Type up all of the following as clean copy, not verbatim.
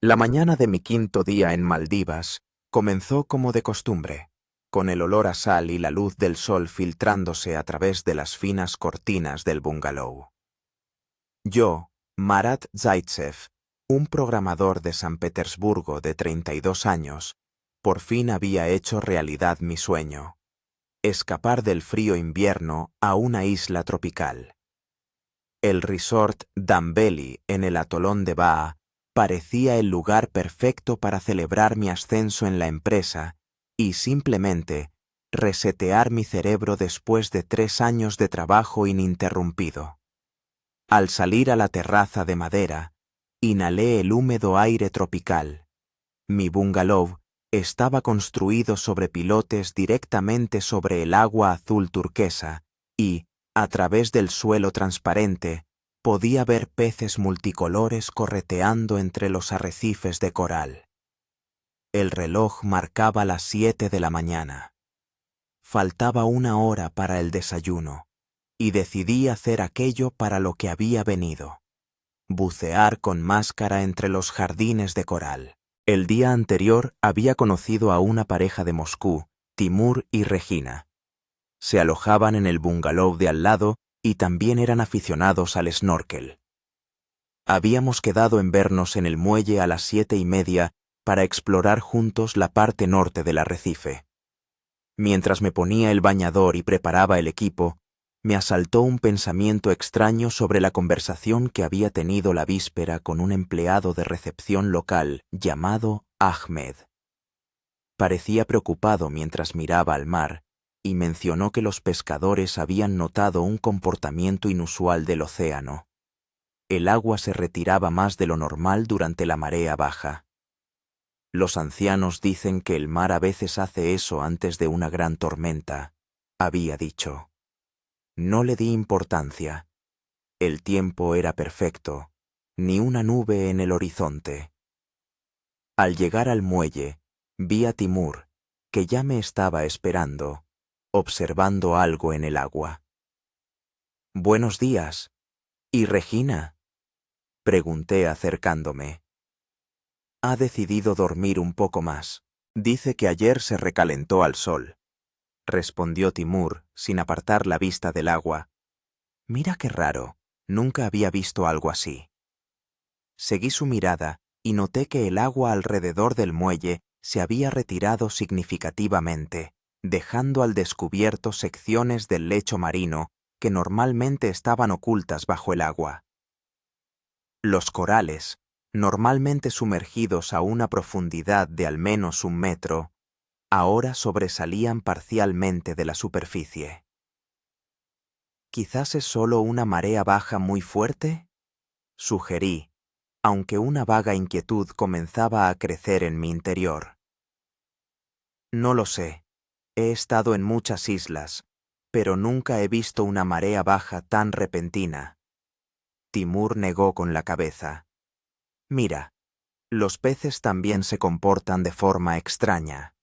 La mañana de mi quinto día en Maldivas comenzó como de costumbre, con el olor a sal y la luz del sol filtrándose a través de las finas cortinas del bungalow. Yo, Marat Zaitsev, un programador de San Petersburgo de 32 años, por fin había hecho realidad mi sueño: escapar del frío invierno a una isla tropical. El resort Dambeli en el atolón de Baa parecía el lugar perfecto para celebrar mi ascenso en la empresa y simplemente resetear mi cerebro después de 3 años de trabajo ininterrumpido. Al salir a la terraza de madera, inhalé el húmedo aire tropical. Mi bungalow estaba construido sobre pilotes directamente sobre el agua azul turquesa y, a través del suelo transparente, podía ver peces multicolores correteando entre los arrecifes de coral. El reloj marcaba las 7 de la mañana. Faltaba 1 hora para el desayuno, y decidí hacer aquello para lo que había venido: bucear con máscara entre los jardines de coral. El día anterior había conocido a una pareja de Moscú, Timur y Regina. Se alojaban en el bungalow de al lado y también eran aficionados al snorkel. Habíamos quedado en vernos en el muelle a las 7:30 para explorar juntos la parte norte del arrecife. Mientras me ponía el bañador y preparaba el equipo, me asaltó un pensamiento extraño sobre la conversación que había tenido la víspera con un empleado de recepción local llamado Ahmed. Parecía preocupado mientras miraba al mar y mencionó que los pescadores habían notado un comportamiento inusual del océano. El agua se retiraba más de lo normal durante la marea baja. Los ancianos dicen que el mar a veces hace eso antes de una gran tormenta, había dicho. No le di importancia. El tiempo era perfecto, ni una nube en el horizonte. Al llegar al muelle, vi a Timur, que ya me estaba esperando, observando algo en el agua. «Buenos días. ¿Y Regina?», pregunté acercándome. «Ha decidido dormir un poco más. Dice que ayer se recalentó al sol», respondió Timur sin apartar la vista del agua. «Mira qué raro, nunca había visto algo así». Seguí su mirada y noté que el agua alrededor del muelle se había retirado significativamente, dejando al descubierto secciones del lecho marino que normalmente estaban ocultas bajo el agua. Los corales, normalmente sumergidos a una profundidad de al menos 1 metro, ahora sobresalían parcialmente de la superficie. «¿Quizás es solo una marea baja muy fuerte?», sugerí, aunque una vaga inquietud comenzaba a crecer en mi interior. «No lo sé. He estado en muchas islas, pero nunca he visto una marea baja tan repentina». Timur negó con la cabeza. «Mira, los peces también se comportan de forma extraña.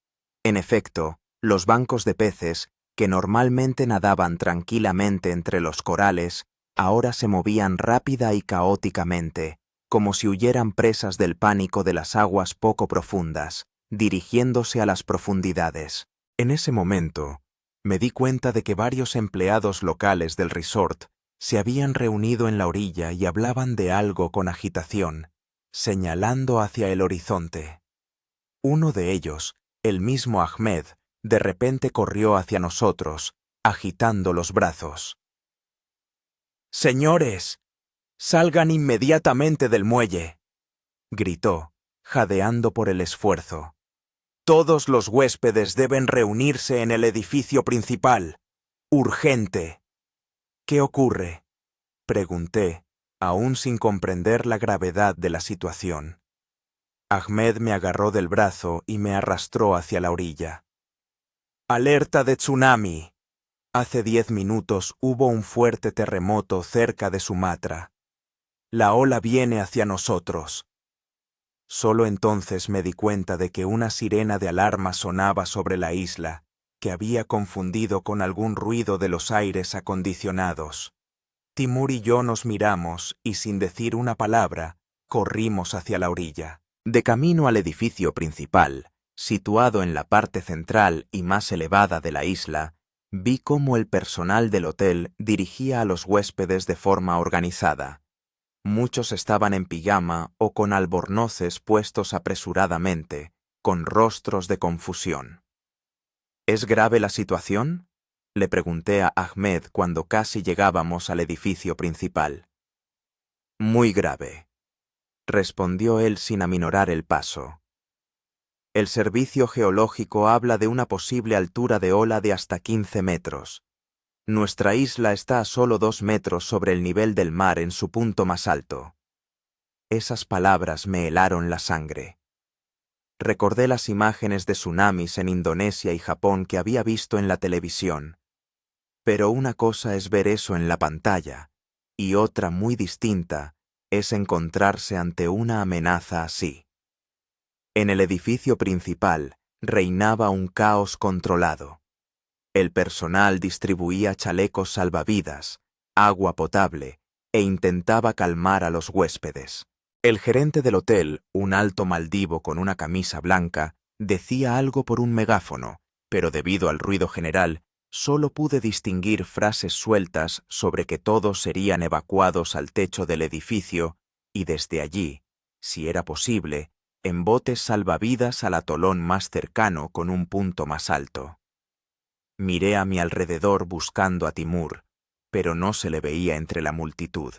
En efecto, los bancos de peces, que normalmente nadaban tranquilamente entre los corales, ahora se movían rápida y caóticamente, como si huyeran presas del pánico de las aguas poco profundas, dirigiéndose a las profundidades». En ese momento, me di cuenta de que varios empleados locales del resort se habían reunido en la orilla y hablaban de algo con agitación, señalando hacia el horizonte. Uno de ellos, el mismo Ahmed, de repente corrió hacia nosotros, agitando los brazos. «¡Señores! ¡Salgan inmediatamente del muelle!», gritó, jadeando por el esfuerzo. «Todos los huéspedes deben reunirse en el edificio principal. ¡Urgente!». «¿Qué ocurre?», pregunté, aún sin comprender la gravedad de la situación. Ahmed me agarró del brazo y me arrastró hacia la orilla. «¡Alerta de tsunami! Hace 10 minutos hubo un fuerte terremoto cerca de Sumatra. La ola viene hacia nosotros». Solo entonces me di cuenta de que una sirena de alarma sonaba sobre la isla, que había confundido con algún ruido de los aires acondicionados. Timur y yo nos miramos y, sin decir una palabra, corrimos hacia la orilla. De camino al edificio principal, situado en la parte central y más elevada de la isla, vi cómo el personal del hotel dirigía a los huéspedes de forma organizada. Muchos estaban en pijama o con albornoces puestos apresuradamente, con rostros de confusión. ¿Es grave la situación?, le pregunté a Ahmed cuando casi llegábamos al edificio principal. Muy grave, respondió él sin aminorar el paso. El servicio geológico habla de una posible altura de ola de hasta 15 metros. Nuestra isla está a solo 2 metros sobre el nivel del mar en su punto más alto. Esas palabras me helaron la sangre. Recordé las imágenes de tsunamis en Indonesia y Japón que había visto en la televisión. Pero una cosa es ver eso en la pantalla, y otra muy distinta es encontrarse ante una amenaza así. En el edificio principal reinaba un caos controlado. El personal distribuía chalecos salvavidas, agua potable, e intentaba calmar a los huéspedes. El gerente del hotel, un alto maldivo con una camisa blanca, decía algo por un megáfono, pero debido al ruido general, solo pude distinguir frases sueltas sobre que todos serían evacuados al techo del edificio y desde allí, si era posible, en botes salvavidas al atolón más cercano con un punto más alto. Miré a mi alrededor buscando a Timur, pero no se le veía entre la multitud.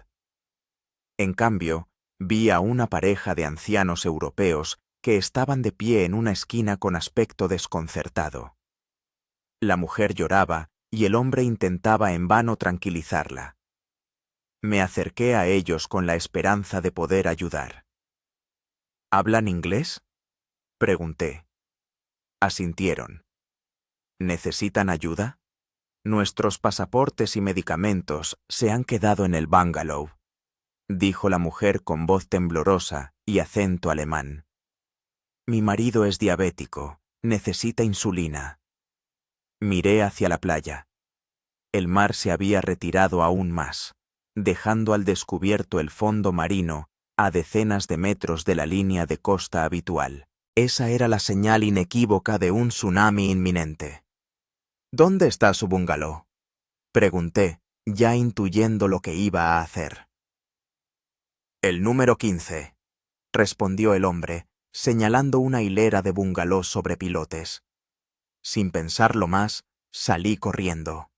En cambio, vi a una pareja de ancianos europeos que estaban de pie en una esquina con aspecto desconcertado. La mujer lloraba y el hombre intentaba en vano tranquilizarla. Me acerqué a ellos con la esperanza de poder ayudar. ¿Hablan inglés?, pregunté. Asintieron. ¿Necesitan ayuda? Nuestros pasaportes y medicamentos se han quedado en el bungalow, dijo la mujer con voz temblorosa y acento alemán. Mi marido es diabético, necesita insulina. Miré hacia la playa. El mar se había retirado aún más, dejando al descubierto el fondo marino a decenas de metros de la línea de costa habitual. Esa era la señal inequívoca de un tsunami inminente. ¿Dónde está su bungalow?, pregunté, ya intuyendo lo que iba a hacer. El número 15, respondió el hombre, señalando una hilera de bungalows sobre pilotes. Sin pensarlo más, salí corriendo.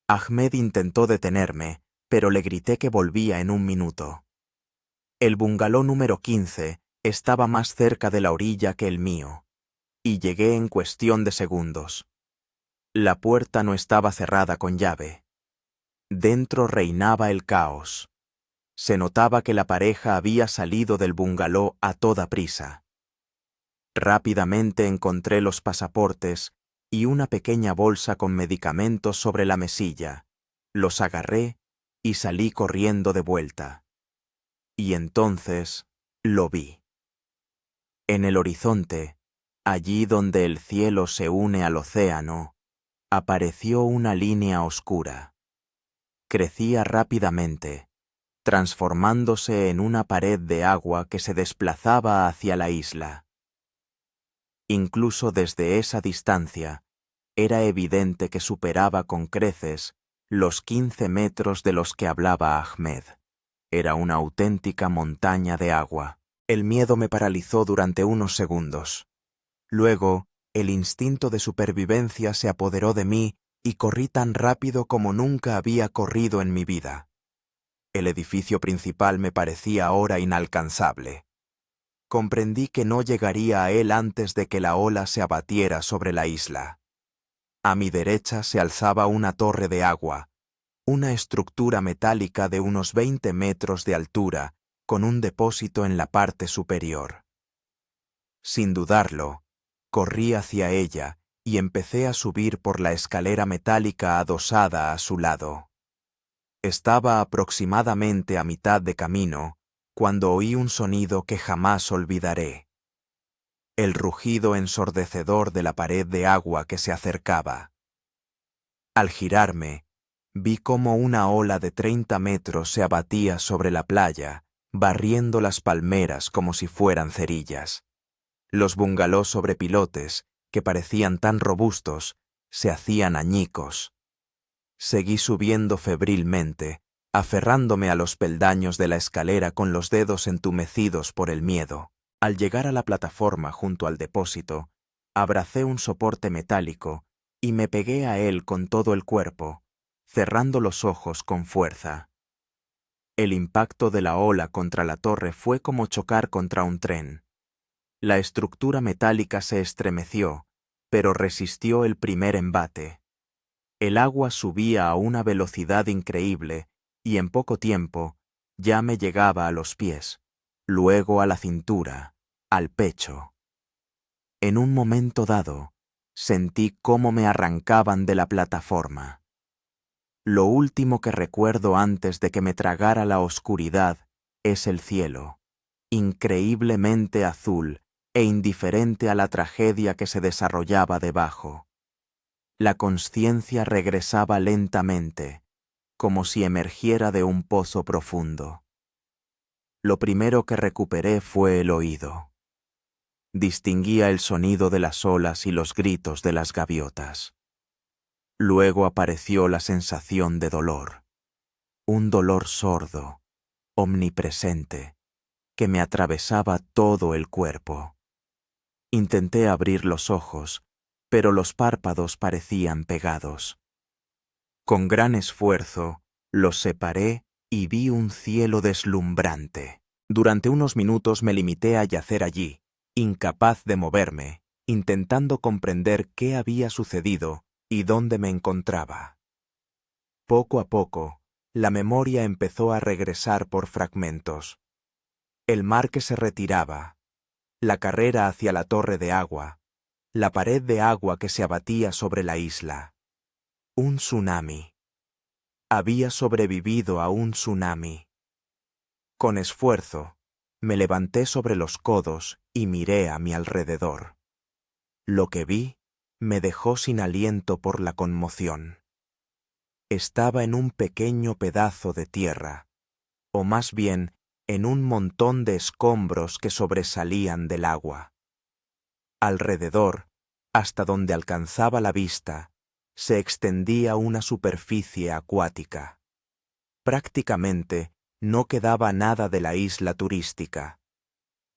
Ahmed intentó detenerme, pero le grité que volvía en un minuto. El bungalow número 15 estaba más cerca de la orilla que el mío, y llegué en cuestión de segundos. La puerta no estaba cerrada con llave. Dentro reinaba el caos. Se notaba que la pareja había salido del bungalow a toda prisa. Rápidamente encontré los pasaportes y una pequeña bolsa con medicamentos sobre la mesilla. Los agarré y salí corriendo de vuelta. Y entonces lo vi. En el horizonte, allí donde el cielo se une al océano, apareció una línea oscura. Crecía rápidamente, transformándose en una pared de agua que se desplazaba hacia la isla. Incluso desde esa distancia, era evidente que superaba con creces los 15 metros de los que hablaba Ahmed. Era una auténtica montaña de agua. El miedo me paralizó durante unos segundos. Luego, el instinto de supervivencia se apoderó de mí y corrí tan rápido como nunca había corrido en mi vida. El edificio principal me parecía ahora inalcanzable. Comprendí que no llegaría a él antes de que la ola se abatiera sobre la isla. A mi derecha se alzaba una torre de agua, una estructura metálica de unos 20 metros de altura, con un depósito en la parte superior. Sin dudarlo, corrí hacia ella y empecé a subir por la escalera metálica adosada a su lado. Estaba aproximadamente a mitad de camino cuando oí un sonido que jamás olvidaré. El rugido ensordecedor de la pared de agua que se acercaba. Al girarme, vi cómo una ola de 30 metros se abatía sobre la playa barriendo las palmeras como si fueran cerillas. Los bungalows sobre pilotes, que parecían tan robustos, se hacían añicos. Seguí subiendo febrilmente, aferrándome a los peldaños de la escalera con los dedos entumecidos por el miedo. Al llegar a la plataforma junto al depósito, abracé un soporte metálico y me pegué a él con todo el cuerpo, cerrando los ojos con fuerza. El impacto de la ola contra la torre fue como chocar contra un tren. La estructura metálica se estremeció, pero resistió el primer embate. El agua subía a una velocidad increíble y en poco tiempo ya me llegaba a los pies, luego a la cintura, al pecho. En un momento dado, sentí cómo me arrancaban de la plataforma. Lo último que recuerdo antes de que me tragara la oscuridad es el cielo, increíblemente azul e indiferente a la tragedia que se desarrollaba debajo. La consciencia regresaba lentamente, como si emergiera de un pozo profundo. Lo primero que recuperé fue el oído. Distinguía el sonido de las olas y los gritos de las gaviotas. Luego apareció la sensación de dolor, un dolor sordo, omnipresente, que me atravesaba todo el cuerpo. Intenté abrir los ojos, pero los párpados parecían pegados. Con gran esfuerzo, los separé y vi un cielo deslumbrante. Durante unos minutos me limité a yacer allí, incapaz de moverme, intentando comprender qué había sucedido y dónde me encontraba. Poco a poco, la memoria empezó a regresar por fragmentos. El mar que se retiraba, la carrera hacia la torre de agua, la pared de agua que se abatía sobre la isla. Un tsunami. Había sobrevivido a un tsunami. Con esfuerzo, me levanté sobre los codos y miré a mi alrededor. Lo que vi me dejó sin aliento por la conmoción. Estaba en un pequeño pedazo de tierra, o más bien en un montón de escombros que sobresalían del agua. Alrededor, hasta donde alcanzaba la vista, se extendía una superficie acuática. Prácticamente no quedaba nada de la isla turística.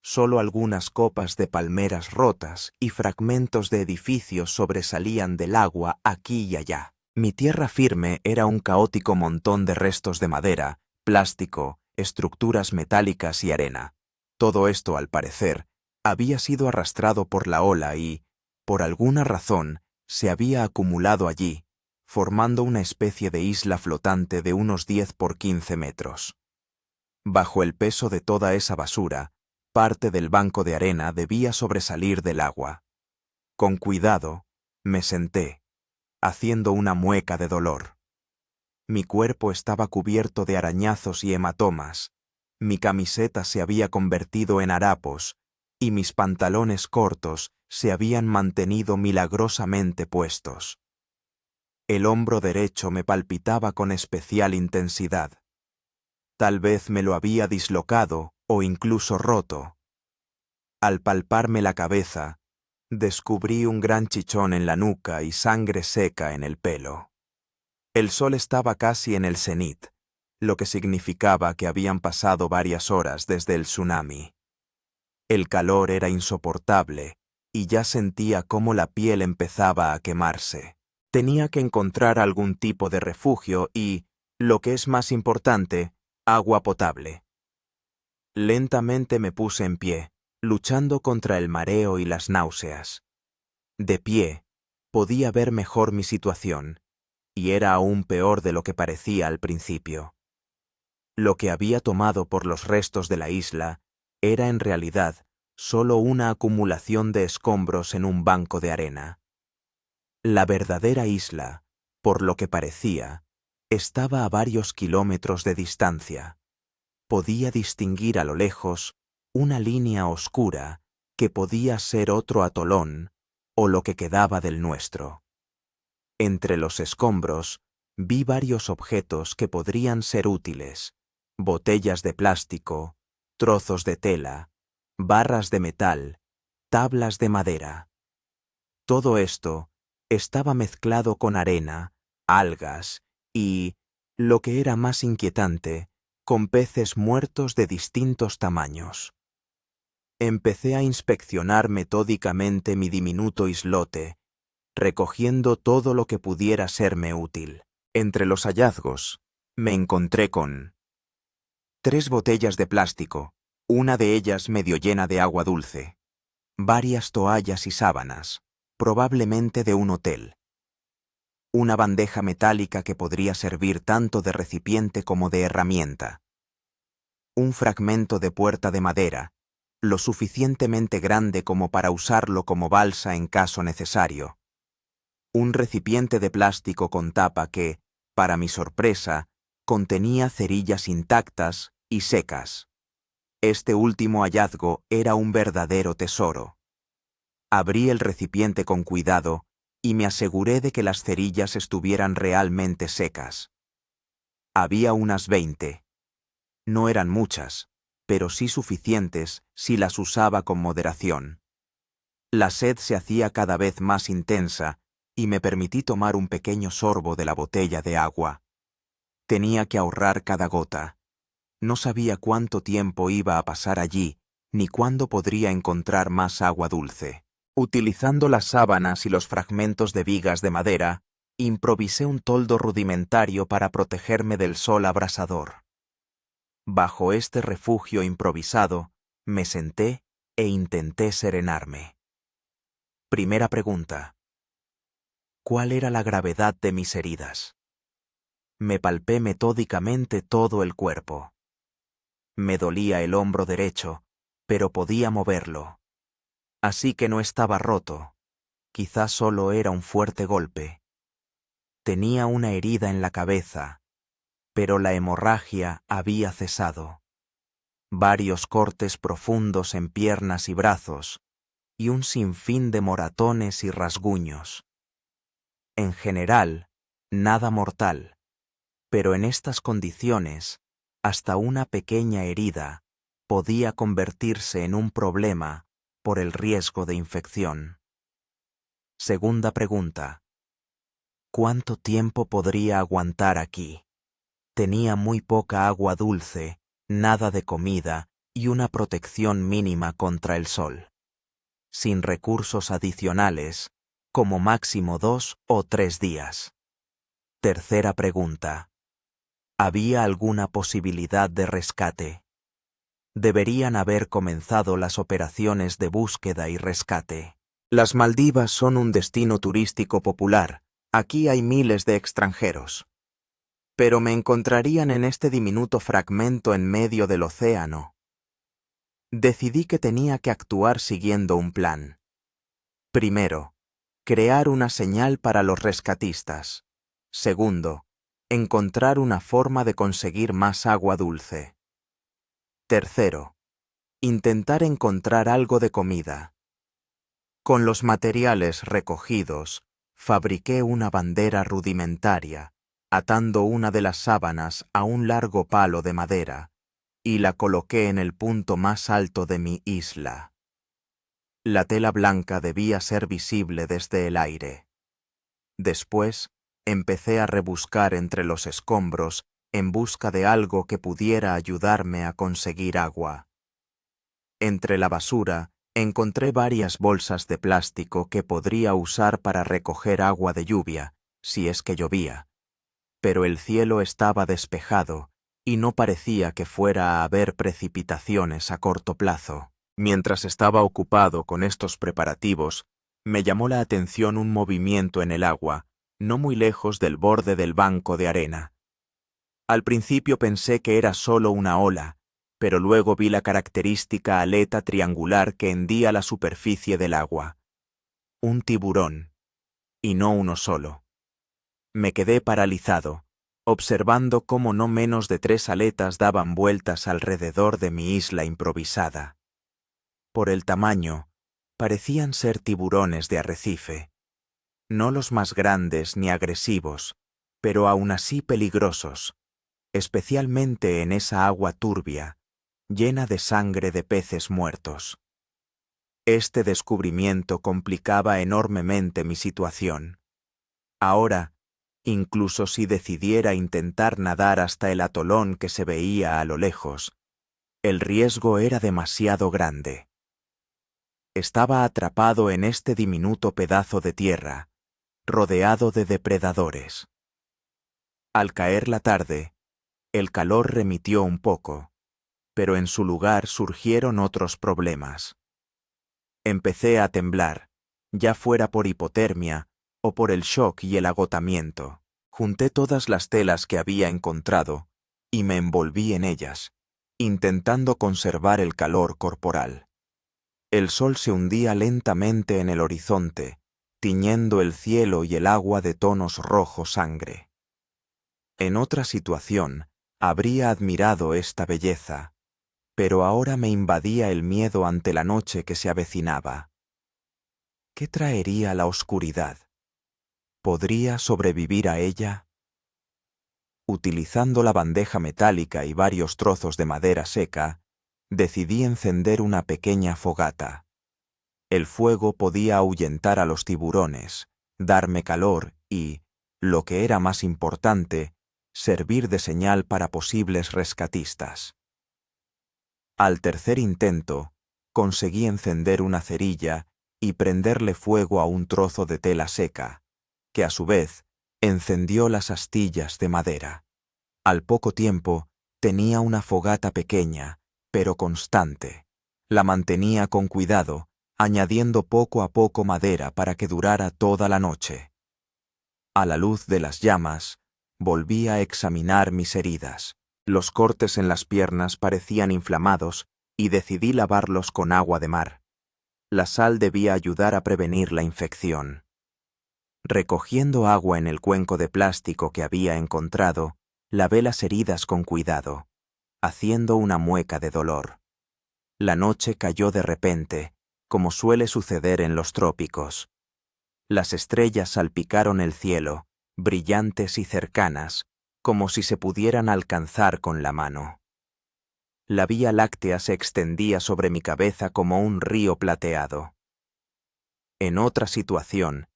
Solo algunas copas de palmeras rotas y fragmentos de edificios sobresalían del agua aquí y allá. Mi tierra firme era un caótico montón de restos de madera, plástico, estructuras metálicas y arena. Todo esto, al parecer, había sido arrastrado por la ola y, por alguna razón, se había acumulado allí, formando una especie de isla flotante de unos 10 por 15 metros. Bajo el peso de toda esa basura, parte del banco de arena debía sobresalir del agua. Con cuidado, me senté, haciendo una mueca de dolor. Mi cuerpo estaba cubierto de arañazos y hematomas, mi camiseta se había convertido en harapos y mis pantalones cortos se habían mantenido milagrosamente puestos. El hombro derecho me palpitaba con especial intensidad. Tal vez me lo había dislocado o incluso roto. Al palparme la cabeza, descubrí un gran chichón en la nuca y sangre seca en el pelo. El sol estaba casi en el cenit, lo que significaba que habían pasado varias horas desde el tsunami. El calor era insoportable y ya sentía cómo la piel empezaba a quemarse. Tenía que encontrar algún tipo de refugio y, lo que es más importante, agua potable. Lentamente me puse en pie, luchando contra el mareo y las náuseas. De pie, podía ver mejor mi situación, y era aún peor de lo que parecía al principio. Lo que había tomado por los restos de la isla era en realidad solo una acumulación de escombros en un banco de arena. La verdadera isla, por lo que parecía, estaba a varios kilómetros de distancia. Podía distinguir a lo lejos una línea oscura que podía ser otro atolón o lo que quedaba del nuestro. Entre los escombros vi varios objetos que podrían ser útiles: botellas de plástico, trozos de tela, barras de metal, tablas de madera. Todo esto estaba mezclado con arena, algas y, lo que era más inquietante, con peces muertos de distintos tamaños. Empecé a inspeccionar metódicamente mi diminuto islote, recogiendo todo lo que pudiera serme útil. Entre los hallazgos, me encontré con 3 botellas de plástico, una de ellas medio llena de agua dulce, varias toallas y sábanas, probablemente de un hotel, una bandeja metálica que podría servir tanto de recipiente como de herramienta, un fragmento de puerta de madera, lo suficientemente grande como para usarlo como balsa en caso necesario, un recipiente de plástico con tapa que, para mi sorpresa, contenía cerillas intactas y secas. Este último hallazgo era un verdadero tesoro. Abrí el recipiente con cuidado y me aseguré de que las cerillas estuvieran realmente secas. Había unas 20. No eran muchas, pero sí suficientes si las usaba con moderación. La sed se hacía cada vez más intensa y me permití tomar un pequeño sorbo de la botella de agua. Tenía que ahorrar cada gota. No sabía cuánto tiempo iba a pasar allí, ni cuándo podría encontrar más agua dulce. Utilizando las sábanas y los fragmentos de vigas de madera, improvisé un toldo rudimentario para protegerme del sol abrasador. Bajo este refugio improvisado, me senté e intenté serenarme. Primera pregunta. ¿Cuál era la gravedad de mis heridas? Me palpé metódicamente todo el cuerpo. Me dolía el hombro derecho, pero podía moverlo. Así que no estaba roto. Quizás solo era un fuerte golpe. Tenía una herida en la cabeza, pero la hemorragia había cesado. Varios cortes profundos en piernas y brazos, y un sinfín de moratones y rasguños. En general, nada mortal, pero en estas condiciones, hasta una pequeña herida podía convertirse en un problema por el riesgo de infección. Segunda pregunta. ¿Cuánto tiempo podría aguantar aquí? Tenía muy poca agua dulce, nada de comida y una protección mínima contra el sol. Sin recursos adicionales, como máximo 2 o 3 días. Tercera pregunta. ¿Había alguna posibilidad de rescate? Deberían haber comenzado las operaciones de búsqueda y rescate. Las Maldivas son un destino turístico popular. Aquí hay miles de extranjeros. Pero me encontrarían en este diminuto fragmento en medio del océano. Decidí que tenía que actuar siguiendo un plan. Primero, crear una señal para los rescatistas. Segundo, encontrar una forma de conseguir más agua dulce. Tercero, intentar encontrar algo de comida. Con los materiales recogidos, fabriqué una bandera rudimentaria, atando una de las sábanas a un largo palo de madera, y la coloqué en el punto más alto de mi isla. La tela blanca debía ser visible desde el aire. Después, empecé a rebuscar entre los escombros en busca de algo que pudiera ayudarme a conseguir agua. Entre la basura, encontré varias bolsas de plástico que podría usar para recoger agua de lluvia, si es que llovía. Pero el cielo estaba despejado y no parecía que fuera a haber precipitaciones a corto plazo. Mientras estaba ocupado con estos preparativos, me llamó la atención un movimiento en el agua, no muy lejos del borde del banco de arena. Al principio pensé que era solo una ola, pero luego vi la característica aleta triangular que hendía la superficie del agua. Un tiburón, y no uno solo. Me quedé paralizado, observando cómo no menos de 3 aletas daban vueltas alrededor de mi isla improvisada. Por el tamaño, parecían ser tiburones de arrecife. No los más grandes ni agresivos, pero aún así peligrosos, especialmente en esa agua turbia, llena de sangre de peces muertos. Este descubrimiento complicaba enormemente mi situación. Ahora, incluso si decidiera intentar nadar hasta el atolón que se veía a lo lejos, el riesgo era demasiado grande. Estaba atrapado en este diminuto pedazo de tierra, rodeado de depredadores. Al caer la tarde, el calor remitió un poco, pero en su lugar surgieron otros problemas. Empecé a temblar, ya fuera por hipotermia o por el shock y el agotamiento. Junté todas las telas que había encontrado y me envolví en ellas, intentando conservar el calor corporal. El sol se hundía lentamente en el horizonte, tiñendo el cielo y el agua de tonos rojo sangre. En otra situación, habría admirado esta belleza, pero ahora me invadía el miedo ante la noche que se avecinaba. ¿Qué traería la oscuridad? ¿Podría sobrevivir a ella? Utilizando la bandeja metálica y varios trozos de madera seca, decidí encender una pequeña fogata. El fuego podía ahuyentar a los tiburones, darme calor y, lo que era más importante, servir de señal para posibles rescatistas. Al tercer intento, conseguí encender una cerilla y prenderle fuego a un trozo de tela seca, que a su vez encendió las astillas de madera. Al poco tiempo, tenía una fogata pequeña, pero constante. La mantenía con cuidado, añadiendo poco a poco madera para que durara toda la noche. A la luz de las llamas, volví a examinar mis heridas. Los cortes en las piernas parecían inflamados y decidí lavarlos con agua de mar. La sal debía ayudar a prevenir la infección. Recogiendo agua en el cuenco de plástico que había encontrado, lavé las heridas con cuidado, haciendo una mueca de dolor. La noche cayó de repente, como suele suceder en los trópicos. Las estrellas salpicaron el cielo, brillantes y cercanas, como si se pudieran alcanzar con la mano. La Vía Láctea se extendía sobre mi cabeza como un río plateado. En otra situación,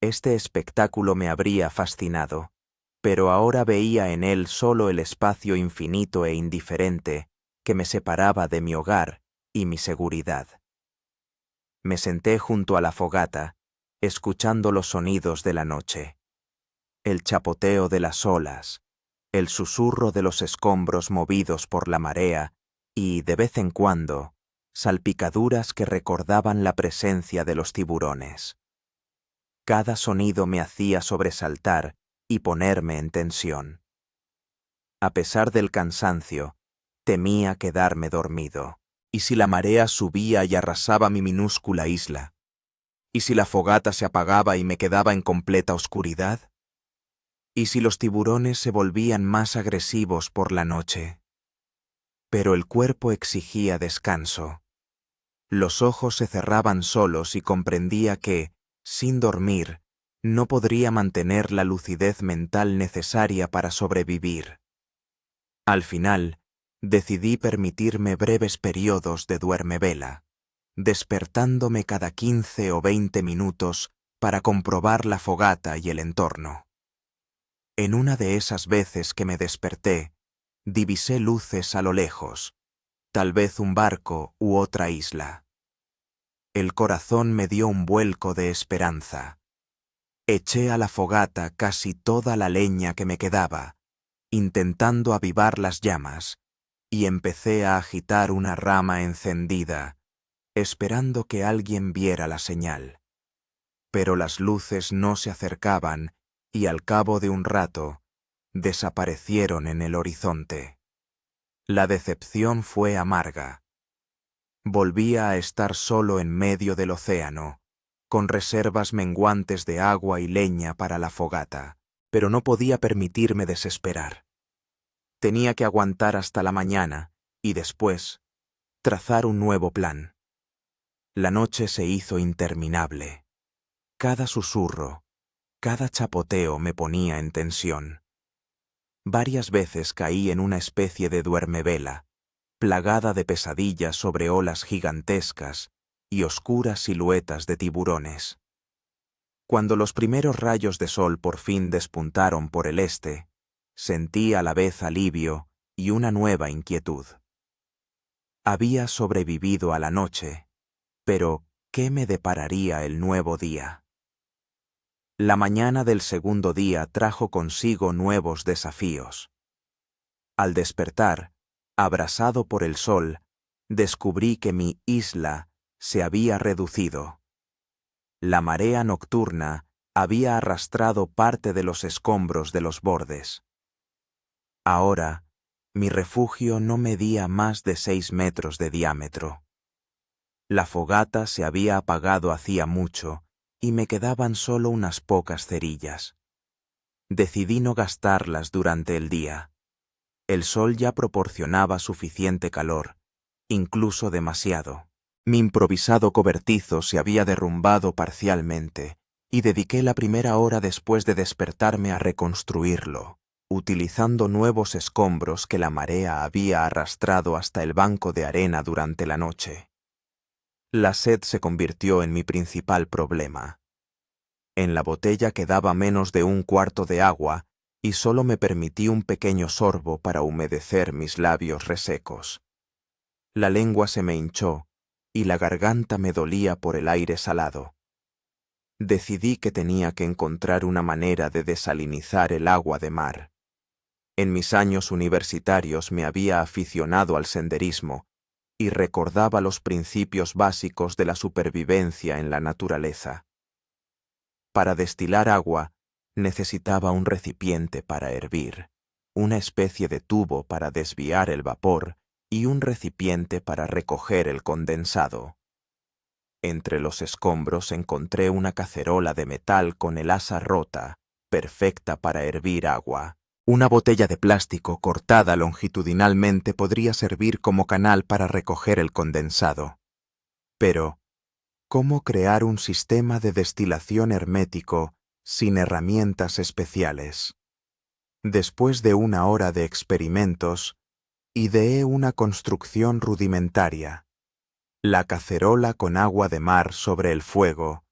este espectáculo me habría fascinado, pero ahora veía en él solo el espacio infinito e indiferente que me separaba de mi hogar y mi seguridad. Me senté junto a la fogata, escuchando los sonidos de la noche. El chapoteo de las olas, el susurro de los escombros movidos por la marea y, de vez en cuando, salpicaduras que recordaban la presencia de los tiburones. Cada sonido me hacía sobresaltar y ponerme en tensión. A pesar del cansancio, temía quedarme dormido. ¿Y si la marea subía y arrasaba mi minúscula isla? ¿Y si la fogata se apagaba y me quedaba en completa oscuridad? ¿Y si los tiburones se volvían más agresivos por la noche? Pero el cuerpo exigía descanso. Los ojos se cerraban solos y comprendía que, sin dormir, no podría mantener la lucidez mental necesaria para sobrevivir. Al final, decidí permitirme breves periodos de duermevela, despertándome cada 15 o 20 minutos para comprobar la fogata y el entorno. En una de esas veces que me desperté, divisé luces a lo lejos, tal vez un barco u otra isla. El corazón me dio un vuelco de esperanza. Eché a la fogata casi toda la leña que me quedaba, intentando avivar las llamas, y empecé a agitar una rama encendida, esperando que alguien viera la señal. Pero las luces no se acercaban y al cabo de un rato desaparecieron en el horizonte. La decepción fue amarga. Volvía a estar solo en medio del océano, con reservas menguantes de agua y leña para la fogata, pero no podía permitirme desesperar. Tenía que aguantar hasta la mañana y después trazar un nuevo plan. La noche se hizo interminable. Cada susurro, cada chapoteo me ponía en tensión. Varias veces caí en una especie de duermevela, plagada de pesadillas sobre olas gigantescas y oscuras siluetas de tiburones. Cuando los primeros rayos de sol por fin despuntaron por el este, sentí a la vez alivio y una nueva inquietud. Había sobrevivido a la noche, pero ¿qué me depararía el nuevo día? La mañana del segundo día trajo consigo nuevos desafíos. Al despertar, abrasado por el sol, descubrí que mi isla se había reducido. La marea nocturna había arrastrado parte de los escombros de los bordes. Ahora, mi refugio no medía más de 6 metros de diámetro. La fogata se había apagado hacía mucho y me quedaban solo unas pocas cerillas. Decidí no gastarlas durante el día. El sol ya proporcionaba suficiente calor, incluso demasiado. Mi improvisado cobertizo se había derrumbado parcialmente y dediqué la primera hora después de despertarme a reconstruirlo, utilizando nuevos escombros que la marea había arrastrado hasta el banco de arena durante la noche. La sed se convirtió en mi principal problema. En la botella quedaba menos de un cuarto de agua y solo me permití un pequeño sorbo para humedecer mis labios resecos. La lengua se me hinchó y la garganta me dolía por el aire salado. Decidí que tenía que encontrar una manera de desalinizar el agua de mar. En mis años universitarios me había aficionado al senderismo y recordaba los principios básicos de la supervivencia en la naturaleza. Para destilar agua, necesitaba un recipiente para hervir, una especie de tubo para desviar el vapor y un recipiente para recoger el condensado. Entre los escombros encontré una cacerola de metal con el asa rota, perfecta para hervir agua. Una botella de plástico cortada longitudinalmente podría servir como canal para recoger el condensado. Pero, ¿cómo crear un sistema de destilación hermético sin herramientas especiales? Después de una hora de experimentos, ideé una construcción rudimentaria. La cacerola con agua de mar sobre el fuego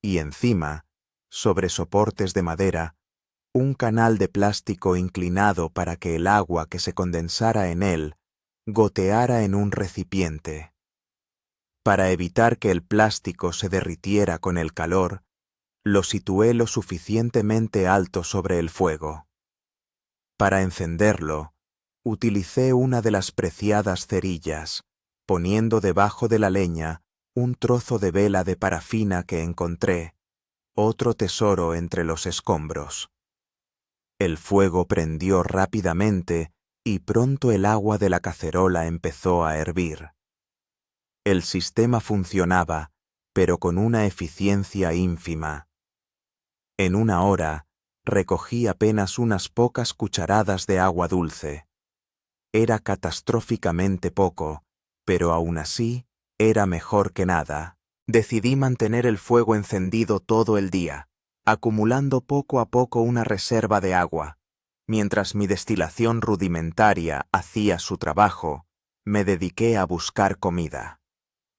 y encima, sobre soportes de madera, un canal de plástico inclinado para que el agua que se condensara en él goteara en un recipiente. Para evitar que el plástico se derritiera con el calor, lo situé lo suficientemente alto sobre el fuego. Para encenderlo, utilicé una de las preciadas cerillas, poniendo debajo de la leña un trozo de vela de parafina que encontré, otro tesoro entre los escombros. El fuego prendió rápidamente y pronto el agua de la cacerola empezó a hervir. El sistema funcionaba, pero con una eficiencia ínfima. En una hora, recogí apenas unas pocas cucharadas de agua dulce. Era catastróficamente poco, pero aún así era mejor que nada. Decidí mantener el fuego encendido todo el día, acumulando poco a poco una reserva de agua. Mientras mi destilación rudimentaria hacía su trabajo, me dediqué a buscar comida.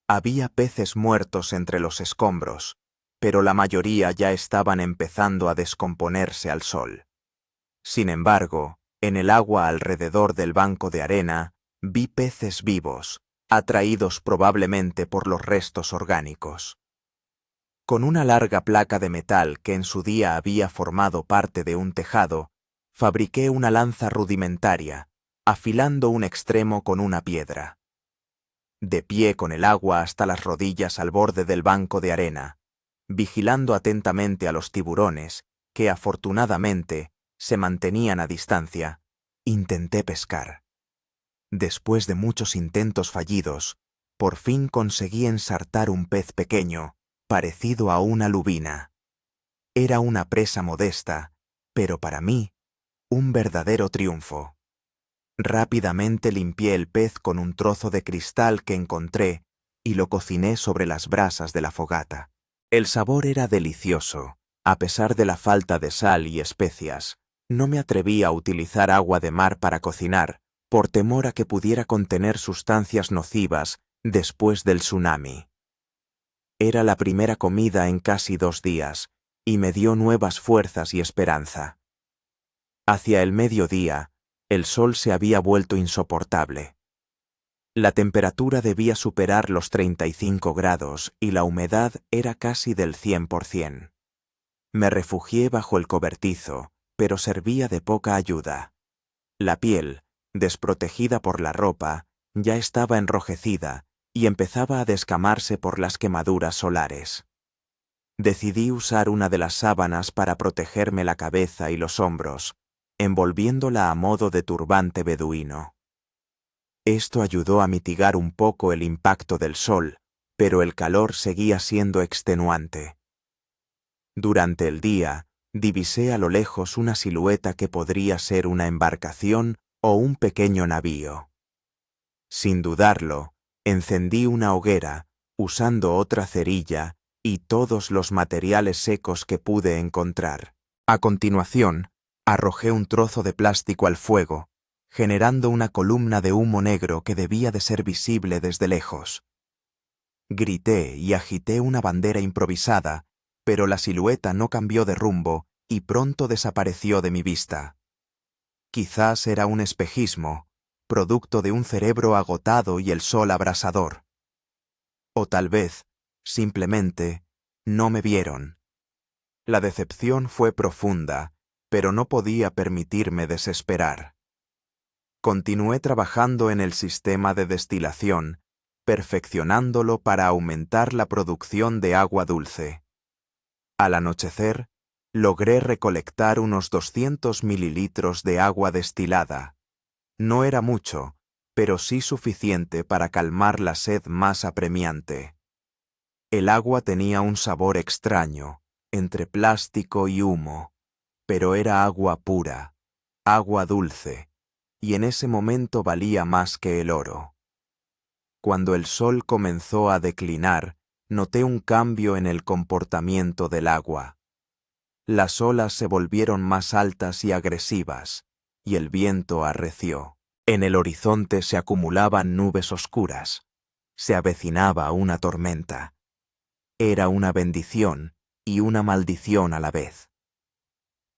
Había peces muertos entre los escombros, pero la mayoría ya estaban empezando a descomponerse al sol. Sin embargo, en el agua alrededor del banco de arena, vi peces vivos, atraídos probablemente por los restos orgánicos. Con una larga placa de metal que en su día había formado parte de un tejado, fabriqué una lanza rudimentaria, afilando un extremo con una piedra. De pie con el agua hasta las rodillas al borde del banco de arena, vigilando atentamente a los tiburones, que afortunadamente se mantenían a distancia, intenté pescar. Después de muchos intentos fallidos, por fin conseguí ensartar un pez pequeño, parecido a una lubina. Era una presa modesta, pero para mí, un verdadero triunfo. Rápidamente limpié el pez con un trozo de cristal que encontré y lo cociné sobre las brasas de la fogata. El sabor era delicioso. A pesar de la falta de sal y especias, no me atreví a utilizar agua de mar para cocinar, por temor a que pudiera contener sustancias nocivas después del tsunami. Era la primera comida en casi 2 días, y me dio nuevas fuerzas y esperanza. Hacia el mediodía, el sol se había vuelto insoportable. La temperatura debía superar los 35 grados y la humedad era casi del 100%. Me refugié bajo el cobertizo, pero servía de poca ayuda. La piel, desprotegida por la ropa, ya estaba enrojecida y empezaba a descamarse por las quemaduras solares. Decidí usar una de las sábanas para protegerme la cabeza y los hombros, envolviéndola a modo de turbante beduino. Esto ayudó a mitigar un poco el impacto del sol, pero el calor seguía siendo extenuante. Durante el día, divisé a lo lejos una silueta que podría ser una embarcación o un pequeño navío. Sin dudarlo, encendí una hoguera, usando otra cerilla y todos los materiales secos que pude encontrar. A continuación, arrojé un trozo de plástico al fuego, generando una columna de humo negro que debía de ser visible desde lejos. Grité y agité una bandera improvisada, pero la silueta no cambió de rumbo y pronto desapareció de mi vista. Quizás era un espejismo, producto de un cerebro agotado y el sol abrasador. O tal vez, simplemente, no me vieron. La decepción fue profunda, pero no podía permitirme desesperar. Continué trabajando en el sistema de destilación, perfeccionándolo para aumentar la producción de agua dulce. Al anochecer, logré recolectar unos 200 mililitros de agua destilada. No era mucho, pero sí suficiente para calmar la sed más apremiante. El agua tenía un sabor extraño, entre plástico y humo, pero era agua pura, agua dulce, y en ese momento valía más que el oro. Cuando el sol comenzó a declinar, noté un cambio en el comportamiento del agua. Las olas se volvieron más altas y agresivas, y el viento arreció. En el horizonte se acumulaban nubes oscuras. Se avecinaba una tormenta. Era una bendición y una maldición a la vez.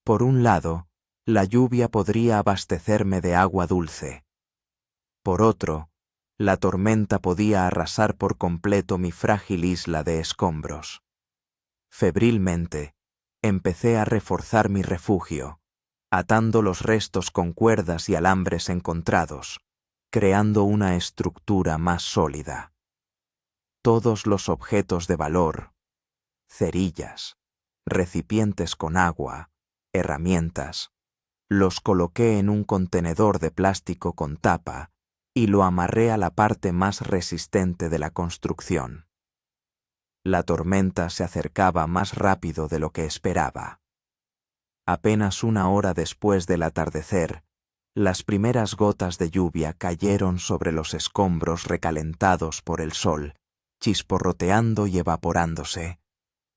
Por un lado, la lluvia podría abastecerme de agua dulce. Por otro, la tormenta podía arrasar por completo mi frágil isla de escombros. Febrilmente, empecé a reforzar mi refugio, atando los restos con cuerdas y alambres encontrados, creando una estructura más sólida. Todos los objetos de valor, cerillas, recipientes con agua, herramientas, los coloqué en un contenedor de plástico con tapa y lo amarré a la parte más resistente de la construcción. La tormenta se acercaba más rápido de lo que esperaba. Apenas 1 hora después del atardecer, las primeras gotas de lluvia cayeron sobre los escombros recalentados por el sol, chisporroteando y evaporándose.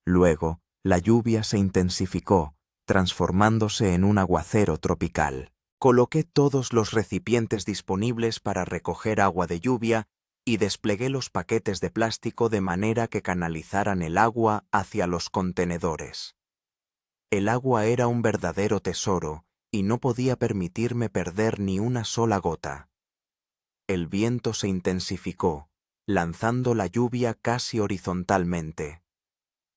Luego, la lluvia se intensificó, transformándose en un aguacero tropical. Coloqué todos los recipientes disponibles para recoger agua de lluvia y desplegué los paquetes de plástico de manera que canalizaran el agua hacia los contenedores. El agua era un verdadero tesoro y no podía permitirme perder ni una sola gota. El viento se intensificó, lanzando la lluvia casi horizontalmente.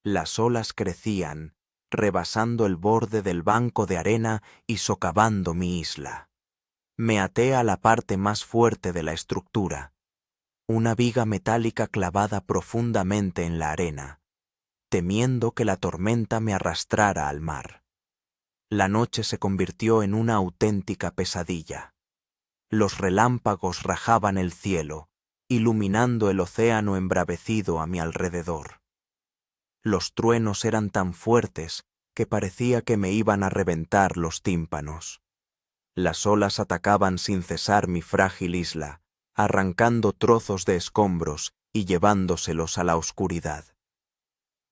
Las olas crecían, rebasando el borde del banco de arena y socavando mi isla. Me até a la parte más fuerte de la estructura, una viga metálica clavada profundamente en la arena, temiendo que la tormenta me arrastrara al mar. La noche se convirtió en una auténtica pesadilla. Los relámpagos rajaban el cielo, iluminando el océano embravecido a mi alrededor. Los truenos eran tan fuertes que parecía que me iban a reventar los tímpanos. Las olas atacaban sin cesar mi frágil isla, arrancando trozos de escombros y llevándoselos a la oscuridad.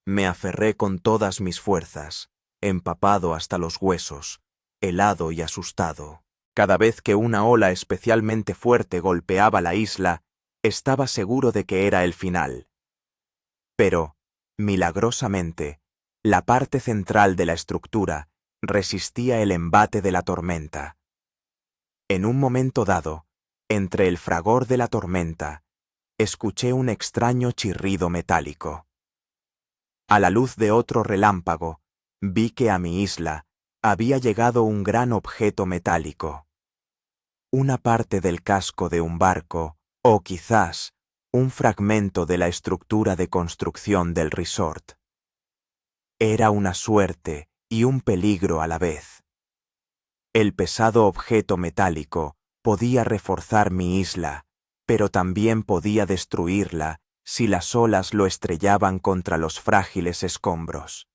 Me aferré con todas mis fuerzas, empapado hasta los huesos, helado y asustado. Cada vez que una ola especialmente fuerte golpeaba la isla, estaba seguro de que era el final. Pero, milagrosamente, la parte central de la estructura resistía el embate de la tormenta. En un momento dado, entre el fragor de la tormenta, escuché un extraño chirrido metálico. A la luz de otro relámpago, vi que a mi isla había llegado un gran objeto metálico. Una parte del casco de un barco, o quizás un fragmento de la estructura de construcción del resort. Era una suerte y un peligro a la vez. El pesado objeto metálico podía reforzar mi isla, pero también podía destruirla si las olas lo estrellaban contra los frágiles escombros.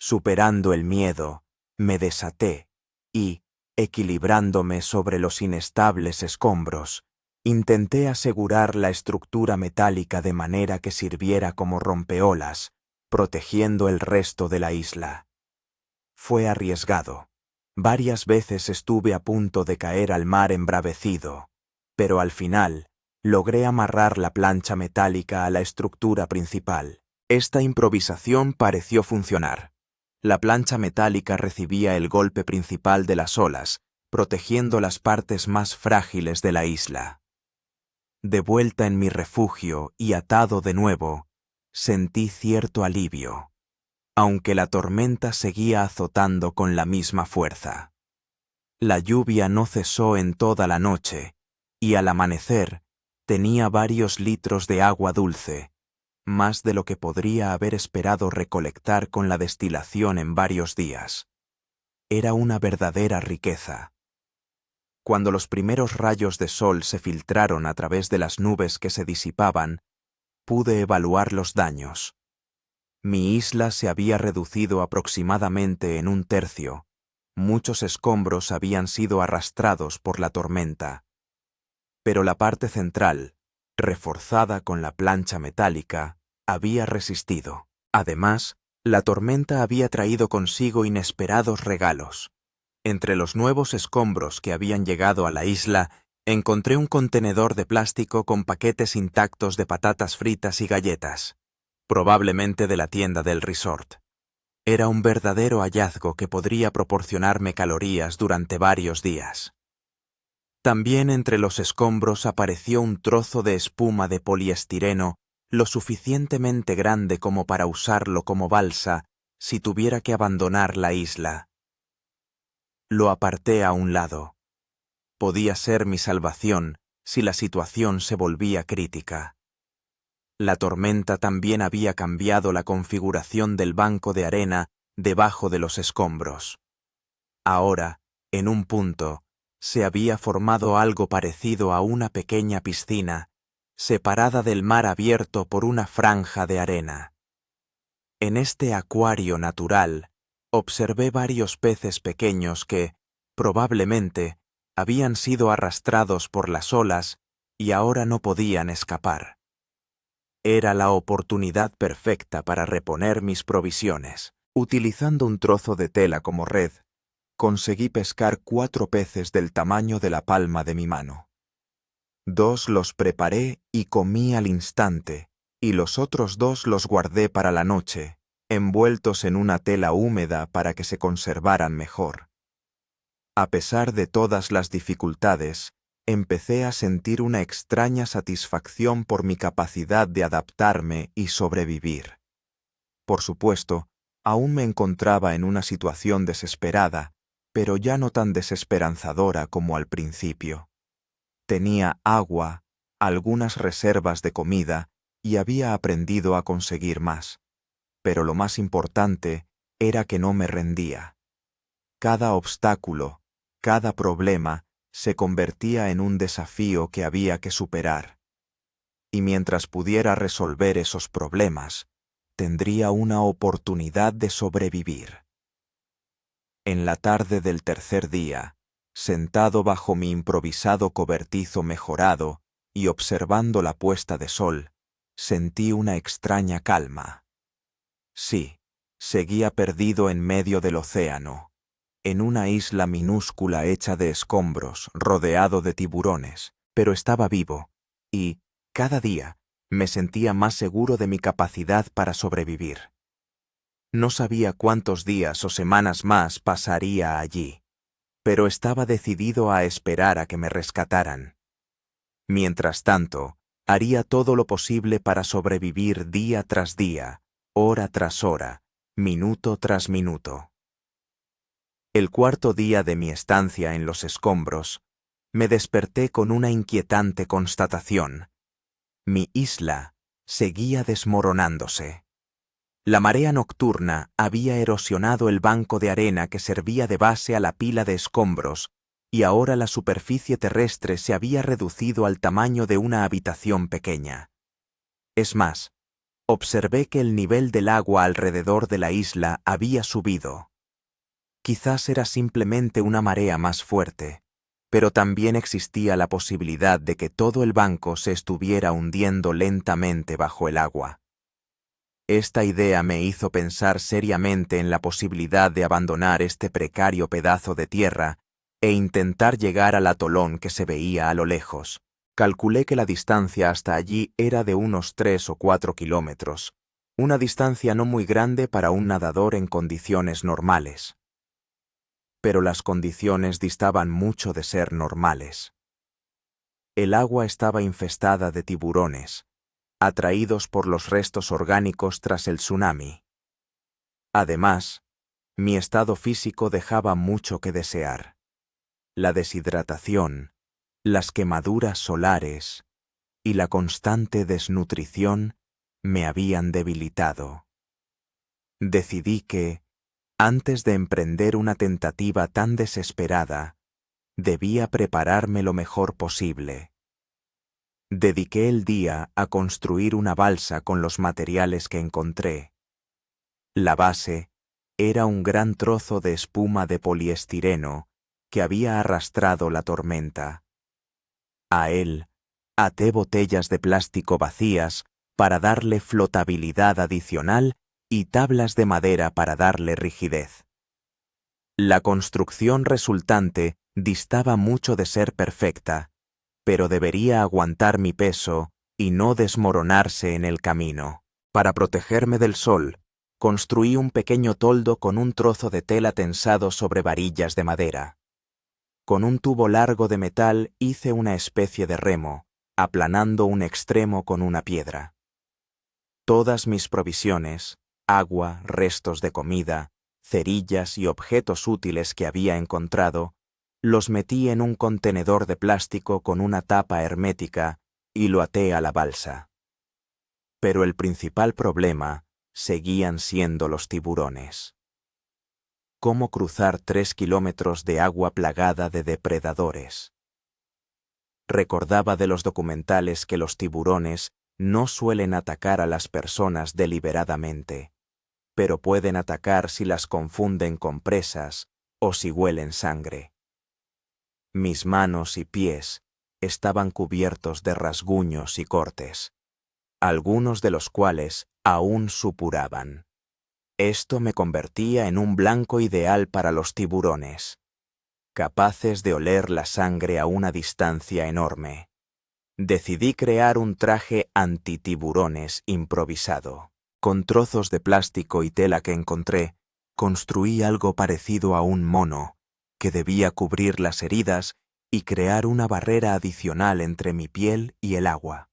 Superando el miedo, me desaté y, equilibrándome sobre los inestables escombros, intenté asegurar la estructura metálica de manera que sirviera como rompeolas, protegiendo el resto de la isla. Fue arriesgado. Varias veces estuve a punto de caer al mar embravecido, pero al final logré amarrar la plancha metálica a la estructura principal. Esta improvisación pareció funcionar. La plancha metálica recibía el golpe principal de las olas, protegiendo las partes más frágiles de la isla. De vuelta en mi refugio y atado de nuevo, sentí cierto alivio, aunque la tormenta seguía azotando con la misma fuerza. La lluvia no cesó en toda la noche, y al amanecer tenía varios litros de agua dulce, más de lo que podría haber esperado recolectar con la destilación en varios días. Era una verdadera riqueza. Cuando los primeros rayos de sol se filtraron a través de las nubes que se disipaban, pude evaluar los daños. Mi isla se había reducido aproximadamente en un tercio. Muchos escombros habían sido arrastrados por la tormenta. Pero la parte central, reforzada con la plancha metálica, había resistido. Además, la tormenta había traído consigo inesperados regalos. Entre los nuevos escombros que habían llegado a la isla, encontré un contenedor de plástico con paquetes intactos de patatas fritas y galletas, probablemente de la tienda del resort. Era un verdadero hallazgo que podría proporcionarme calorías durante varios días. También entre los escombros apareció un trozo de espuma de poliestireno lo suficientemente grande como para usarlo como balsa si tuviera que abandonar la isla. Lo aparté a un lado. Podía ser mi salvación si la situación se volvía crítica. La tormenta también había cambiado la configuración del banco de arena debajo de los escombros. Ahora, en un punto, se había formado algo parecido a una pequeña piscina, separada del mar abierto por una franja de arena. En este acuario natural, observé varios peces pequeños que, probablemente, habían sido arrastrados por las olas y ahora no podían escapar. Era la oportunidad perfecta para reponer mis provisiones. Utilizando un trozo de tela como red, conseguí pescar 4 peces del tamaño de la palma de mi mano. 2 los preparé y comí al instante, y los otros 2 los guardé para la noche, envueltos en una tela húmeda para que se conservaran mejor. A pesar de todas las dificultades, empecé a sentir una extraña satisfacción por mi capacidad de adaptarme y sobrevivir. Por supuesto, aún me encontraba en una situación desesperada, pero ya no tan desesperanzadora como al principio. Tenía agua, algunas reservas de comida y había aprendido a conseguir más. Pero lo más importante era que no me rendía. Cada obstáculo, cada problema, se convertía en un desafío que había que superar. Y mientras pudiera resolver esos problemas, tendría una oportunidad de sobrevivir. En la tarde del tercer día, sentado bajo mi improvisado cobertizo mejorado y observando la puesta de sol, sentí una extraña calma. Sí, seguía perdido en medio del océano, en una isla minúscula hecha de escombros, rodeado de tiburones, pero estaba vivo, y, cada día, me sentía más seguro de mi capacidad para sobrevivir. No sabía cuántos días o semanas más pasaría allí, pero estaba decidido a esperar a que me rescataran. Mientras tanto, haría todo lo posible para sobrevivir día tras día, hora tras hora, minuto tras minuto. El cuarto día de mi estancia en los escombros, me desperté con una inquietante constatación. Mi isla seguía desmoronándose. La marea nocturna había erosionado el banco de arena que servía de base a la pila de escombros, y ahora la superficie terrestre se había reducido al tamaño de una habitación pequeña. Es más, observé que el nivel del agua alrededor de la isla había subido. Quizás era simplemente una marea más fuerte, pero también existía la posibilidad de que todo el banco se estuviera hundiendo lentamente bajo el agua. Esta idea me hizo pensar seriamente en la posibilidad de abandonar este precario pedazo de tierra e intentar llegar al atolón que se veía a lo lejos. Calculé que la distancia hasta allí era de unos 3 o 4 kilómetros, una distancia no muy grande para un nadador en condiciones normales. Pero las condiciones distaban mucho de ser normales. El agua estaba infestada de tiburones, atraídos por los restos orgánicos tras el tsunami. Además, mi estado físico dejaba mucho que desear. La deshidratación, las quemaduras solares y la constante desnutrición me habían debilitado. Decidí que, antes de emprender una tentativa tan desesperada, debía prepararme lo mejor posible. Dediqué el día a construir una balsa con los materiales que encontré. La base era un gran trozo de espuma de poliestireno que había arrastrado la tormenta. A él até botellas de plástico vacías para darle flotabilidad adicional y tablas de madera para darle rigidez. La construcción resultante distaba mucho de ser perfecta, pero debería aguantar mi peso y no desmoronarse en el camino. Para protegerme del sol, construí un pequeño toldo con un trozo de tela tensado sobre varillas de madera. Con un tubo largo de metal hice una especie de remo, aplanando un extremo con una piedra. Todas mis provisiones, agua, restos de comida, cerillas y objetos útiles que había encontrado, los metí en un contenedor de plástico con una tapa hermética y lo até a la balsa. Pero el principal problema seguían siendo los tiburones. ¿Cómo cruzar 3 kilómetros de agua plagada de depredadores? Recordaba de los documentales que los tiburones no suelen atacar a las personas deliberadamente, pero pueden atacar si las confunden con presas o si huelen sangre. Mis manos y pies estaban cubiertos de rasguños y cortes, algunos de los cuales aún supuraban. Esto me convertía en un blanco ideal para los tiburones, capaces de oler la sangre a una distancia enorme. Decidí crear un traje antitiburones improvisado. Con trozos de plástico y tela que encontré, construí algo parecido a un mono, que debía cubrir las heridas y crear una barrera adicional entre mi piel y el agua.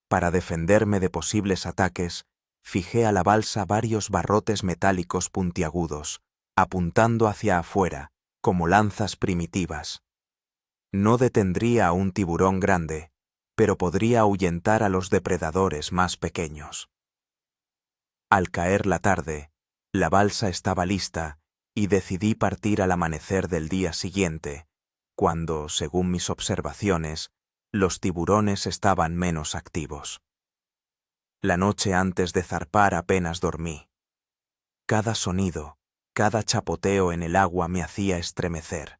Para defenderme de posibles ataques, fijé a la balsa varios barrotes metálicos puntiagudos, apuntando hacia afuera, como lanzas primitivas. No detendría a un tiburón grande, pero podría ahuyentar a los depredadores más pequeños. Al caer la tarde, la balsa estaba lista y decidí partir al amanecer del día siguiente, cuando, según mis observaciones, los tiburones estaban menos activos. La noche antes de zarpar apenas dormí. Cada sonido, cada chapoteo en el agua me hacía estremecer.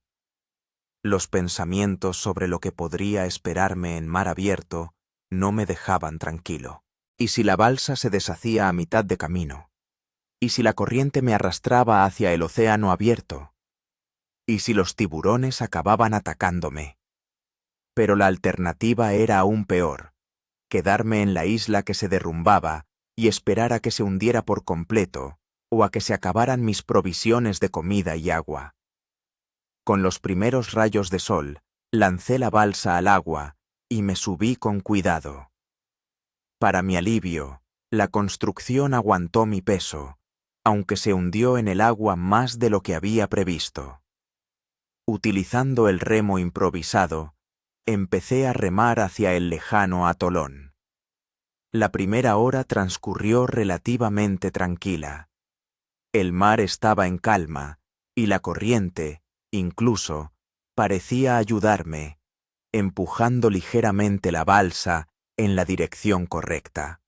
Los pensamientos sobre lo que podría esperarme en mar abierto no me dejaban tranquilo. ¿Y si la balsa se deshacía a mitad de camino? ¿Y si la corriente me arrastraba hacia el océano abierto? ¿Y si los tiburones acababan atacándome? Pero la alternativa era aún peor: quedarme en la isla que se derrumbaba y esperar a que se hundiera por completo, o a que se acabaran mis provisiones de comida y agua. Con los primeros rayos de sol, lancé la balsa al agua y me subí con cuidado. Para mi alivio, la construcción aguantó mi peso, aunque se hundió en el agua más de lo que había previsto. Utilizando el remo improvisado, empecé a remar hacia el lejano atolón. La primera hora transcurrió relativamente tranquila. El mar estaba en calma, y la corriente, incluso, parecía ayudarme, empujando ligeramente la balsa en la dirección correcta.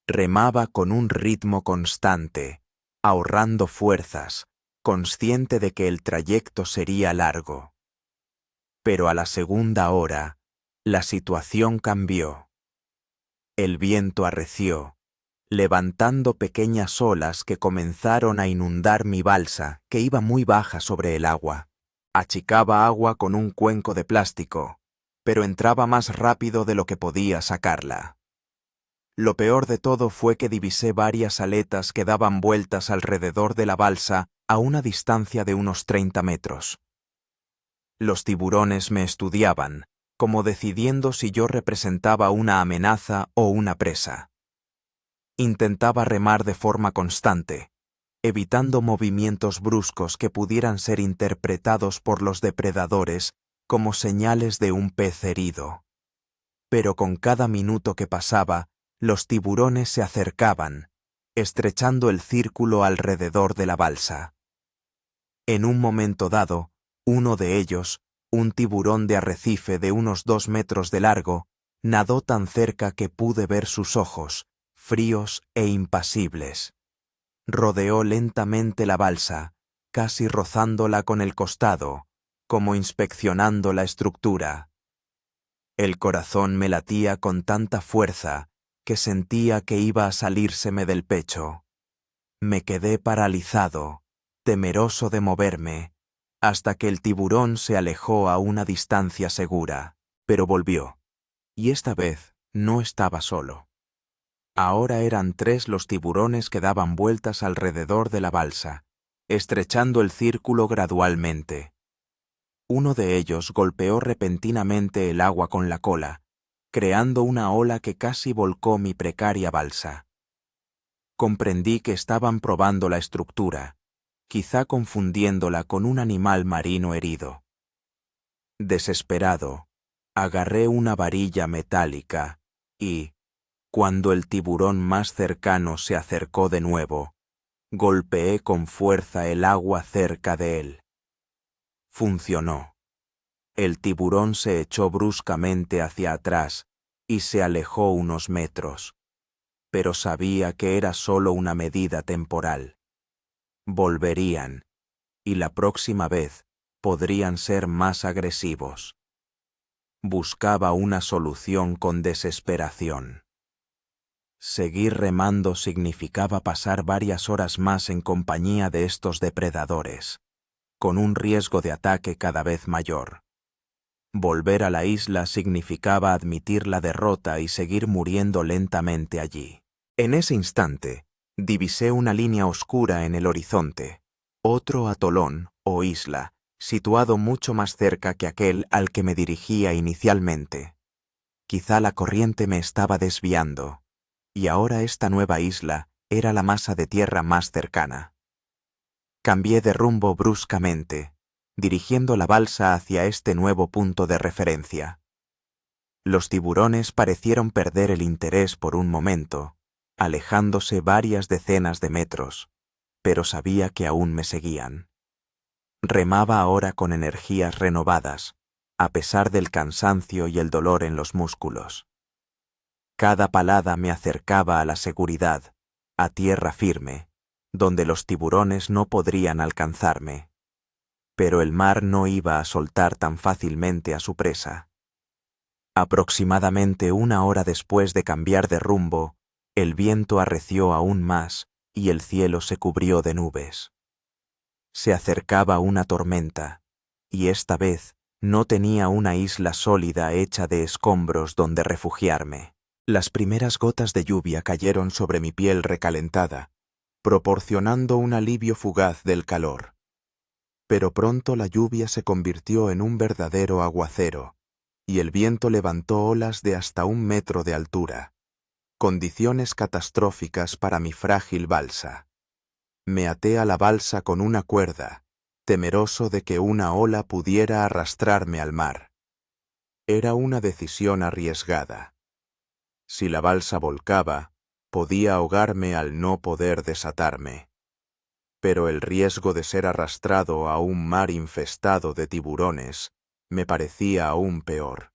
Remaba con un ritmo constante, ahorrando fuerzas, consciente de que el trayecto sería largo. Pero a la segunda hora, la situación cambió. El viento arreció, levantando pequeñas olas que comenzaron a inundar mi balsa, que iba muy baja sobre el agua. Achicaba agua con un cuenco de plástico, pero entraba más rápido de lo que podía sacarla. Lo peor de todo fue que divisé varias aletas que daban vueltas alrededor de la balsa a una distancia de unos 30 metros. Los tiburones me estudiaban, como decidiendo si yo representaba una amenaza o una presa. Intentaba remar de forma constante, evitando movimientos bruscos que pudieran ser interpretados por los depredadores como señales de un pez herido. Pero con cada minuto que pasaba, los tiburones se acercaban, estrechando el círculo alrededor de la balsa. En un momento dado, uno de ellos, un tiburón de arrecife de unos 2 metros de largo, nadó tan cerca que pude ver sus ojos, fríos e impasibles. Rodeó lentamente la balsa, casi rozándola con el costado, como inspeccionando la estructura. El corazón me latía con tanta fuerza que sentía que iba a salírseme del pecho. Me quedé paralizado, temeroso de moverme, hasta que el tiburón se alejó a una distancia segura, pero volvió. Y esta vez no estaba solo. Ahora eran 3 los tiburones que daban vueltas alrededor de la balsa, estrechando el círculo gradualmente. Uno de ellos golpeó repentinamente el agua con la cola, creando una ola que casi volcó mi precaria balsa. Comprendí que estaban probando la estructura, quizá confundiéndola con un animal marino herido. Desesperado, agarré una varilla metálica y, cuando el tiburón más cercano se acercó de nuevo, golpeé con fuerza el agua cerca de él. Funcionó. El tiburón se echó bruscamente hacia atrás y se alejó unos metros, pero sabía que era solo una medida temporal. Volverían, y la próxima vez podrían ser más agresivos. Buscaba una solución con desesperación. Seguir remando significaba pasar varias horas más en compañía de estos depredadores, con un riesgo de ataque cada vez mayor. Volver a la isla significaba admitir la derrota y seguir muriendo lentamente allí. En ese instante, divisé una línea oscura en el horizonte, otro atolón o isla, situado mucho más cerca que aquel al que me dirigía inicialmente. Quizá la corriente me estaba desviando, y ahora esta nueva isla era la masa de tierra más cercana. Cambié de rumbo bruscamente, dirigiendo la balsa hacia este nuevo punto de referencia. Los tiburones parecieron perder el interés por un momento, alejándose varias decenas de metros, pero sabía que aún me seguían. Remaba ahora con energías renovadas, a pesar del cansancio y el dolor en los músculos. Cada palada me acercaba a la seguridad, a tierra firme, donde los tiburones no podrían alcanzarme. Pero el mar no iba a soltar tan fácilmente a su presa. Aproximadamente 1 hora después de cambiar de rumbo, el viento arreció aún más y el cielo se cubrió de nubes. Se acercaba una tormenta, y esta vez no tenía una isla sólida hecha de escombros donde refugiarme. Las primeras gotas de lluvia cayeron sobre mi piel recalentada, proporcionando un alivio fugaz del calor. Pero pronto la lluvia se convirtió en un verdadero aguacero, y el viento levantó olas de hasta 1 metro de altura, condiciones catastróficas para mi frágil balsa. Me até a la balsa con una cuerda, temeroso de que una ola pudiera arrastrarme al mar. Era una decisión arriesgada. Si la balsa volcaba, podía ahogarme al no poder desatarme. Pero el riesgo de ser arrastrado a un mar infestado de tiburones me parecía aún peor.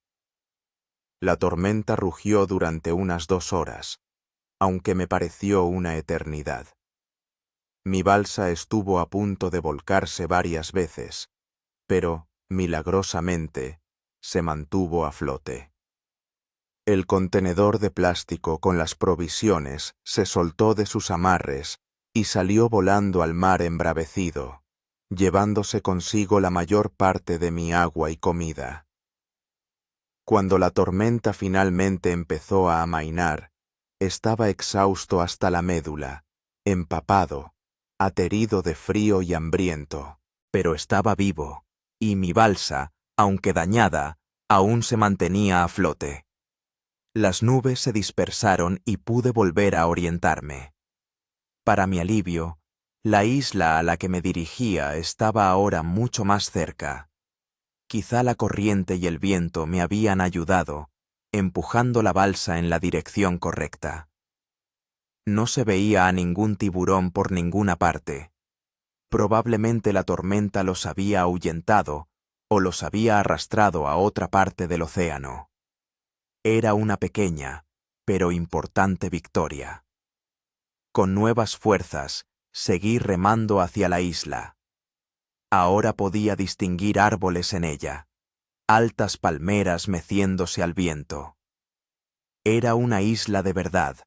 La tormenta rugió durante unas 2 horas, aunque me pareció una eternidad. Mi balsa estuvo a punto de volcarse varias veces, pero, milagrosamente, se mantuvo a flote. El contenedor de plástico con las provisiones se soltó de sus amarres y salió volando al mar embravecido, llevándose consigo la mayor parte de mi agua y comida. Cuando la tormenta finalmente empezó a amainar, estaba exhausto hasta la médula, empapado, aterido de frío y hambriento. Pero estaba vivo, y mi balsa, aunque dañada, aún se mantenía a flote. Las nubes se dispersaron y pude volver a orientarme. Para mi alivio, la isla a la que me dirigía estaba ahora mucho más cerca. Quizá la corriente y el viento me habían ayudado, empujando la balsa en la dirección correcta. No se veía a ningún tiburón por ninguna parte. Probablemente la tormenta los había ahuyentado o los había arrastrado a otra parte del océano. Era una pequeña, pero importante victoria. Con nuevas fuerzas, seguí remando hacia la isla. Ahora podía distinguir árboles en ella, altas palmeras meciéndose al viento. Era una isla de verdad,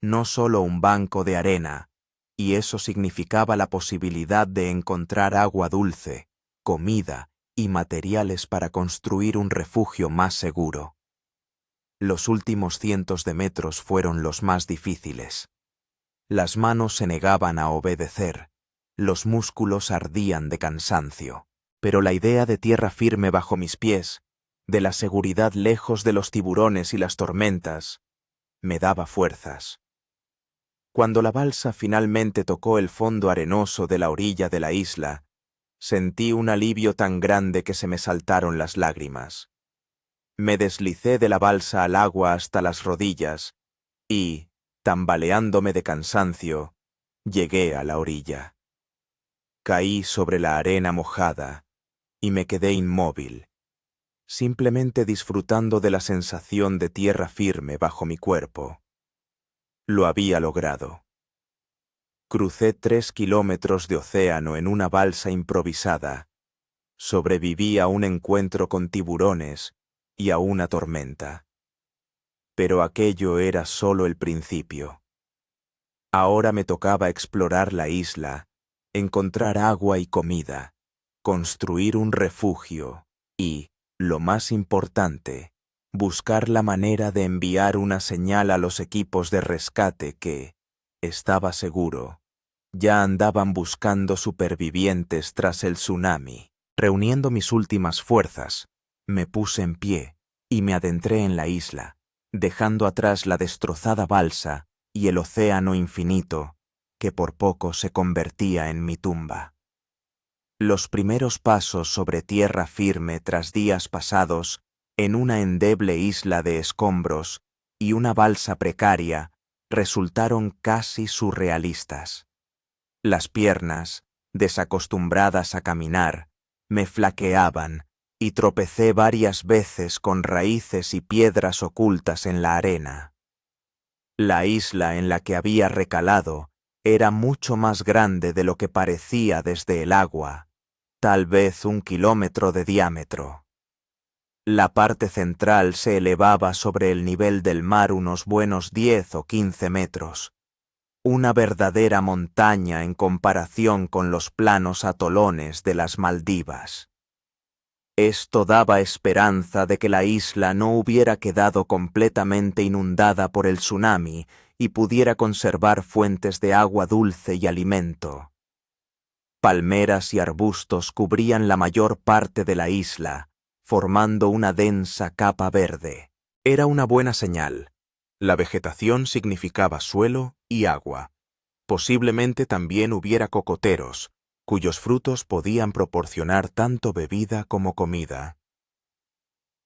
no solo un banco de arena, y eso significaba la posibilidad de encontrar agua dulce, comida y materiales para construir un refugio más seguro. Los últimos cientos de metros fueron los más difíciles. Las manos se negaban a obedecer, los músculos ardían de cansancio, pero la idea de tierra firme bajo mis pies, de la seguridad lejos de los tiburones y las tormentas, me daba fuerzas. Cuando la balsa finalmente tocó el fondo arenoso de la orilla de la isla, sentí un alivio tan grande que se me saltaron las lágrimas. Me deslicé de la balsa al agua hasta las rodillas y, tambaleándome de cansancio, llegué a la orilla. Caí sobre la arena mojada y me quedé inmóvil, simplemente disfrutando de la sensación de tierra firme bajo mi cuerpo. Lo había logrado. Crucé 3 kilómetros de océano en una balsa improvisada. Sobreviví a un encuentro con tiburones y a una tormenta. Pero aquello era solo el principio. Ahora me tocaba explorar la isla, encontrar agua y comida, construir un refugio y, lo más importante, buscar la manera de enviar una señal a los equipos de rescate que, estaba seguro, ya andaban buscando supervivientes tras el tsunami. Reuniendo mis últimas fuerzas, me puse en pie y me adentré en la isla, dejando atrás la destrozada balsa y el océano infinito, que por poco se convertía en mi tumba. Los primeros pasos sobre tierra firme tras días pasados en una endeble isla de escombros y una balsa precaria resultaron casi surrealistas. Las piernas, desacostumbradas a caminar, me flaqueaban y tropecé varias veces con raíces y piedras ocultas en la arena. La isla en la que había recalado era mucho más grande de lo que parecía desde el agua, tal vez 1 kilómetro de diámetro. La parte central se elevaba sobre el nivel del mar unos buenos 10 o 15 metros. una verdadera montaña en comparación con los planos atolones de las Maldivas. Esto daba esperanza de que la isla no hubiera quedado completamente inundada por el tsunami y pudiera conservar fuentes de agua dulce y alimento. Palmeras y arbustos cubrían la mayor parte de la isla, formando una densa capa verde. Era una buena señal. La vegetación significaba suelo y agua. Posiblemente también hubiera cocoteros, cuyos frutos podían proporcionar tanto bebida como comida.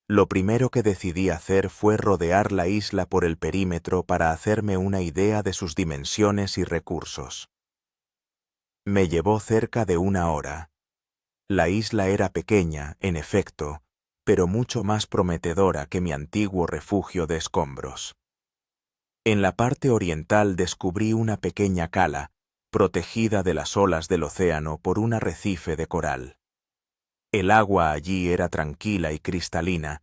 Lo primero que decidí hacer fue rodear la isla por el perímetro para hacerme una idea de sus dimensiones y recursos. Me llevó cerca de 1 hora. La isla era pequeña, en efecto, pero mucho más prometedora que mi antiguo refugio de escombros. En la parte oriental descubrí una pequeña cala, protegida de las olas del océano por un arrecife de coral. El agua allí era tranquila y cristalina,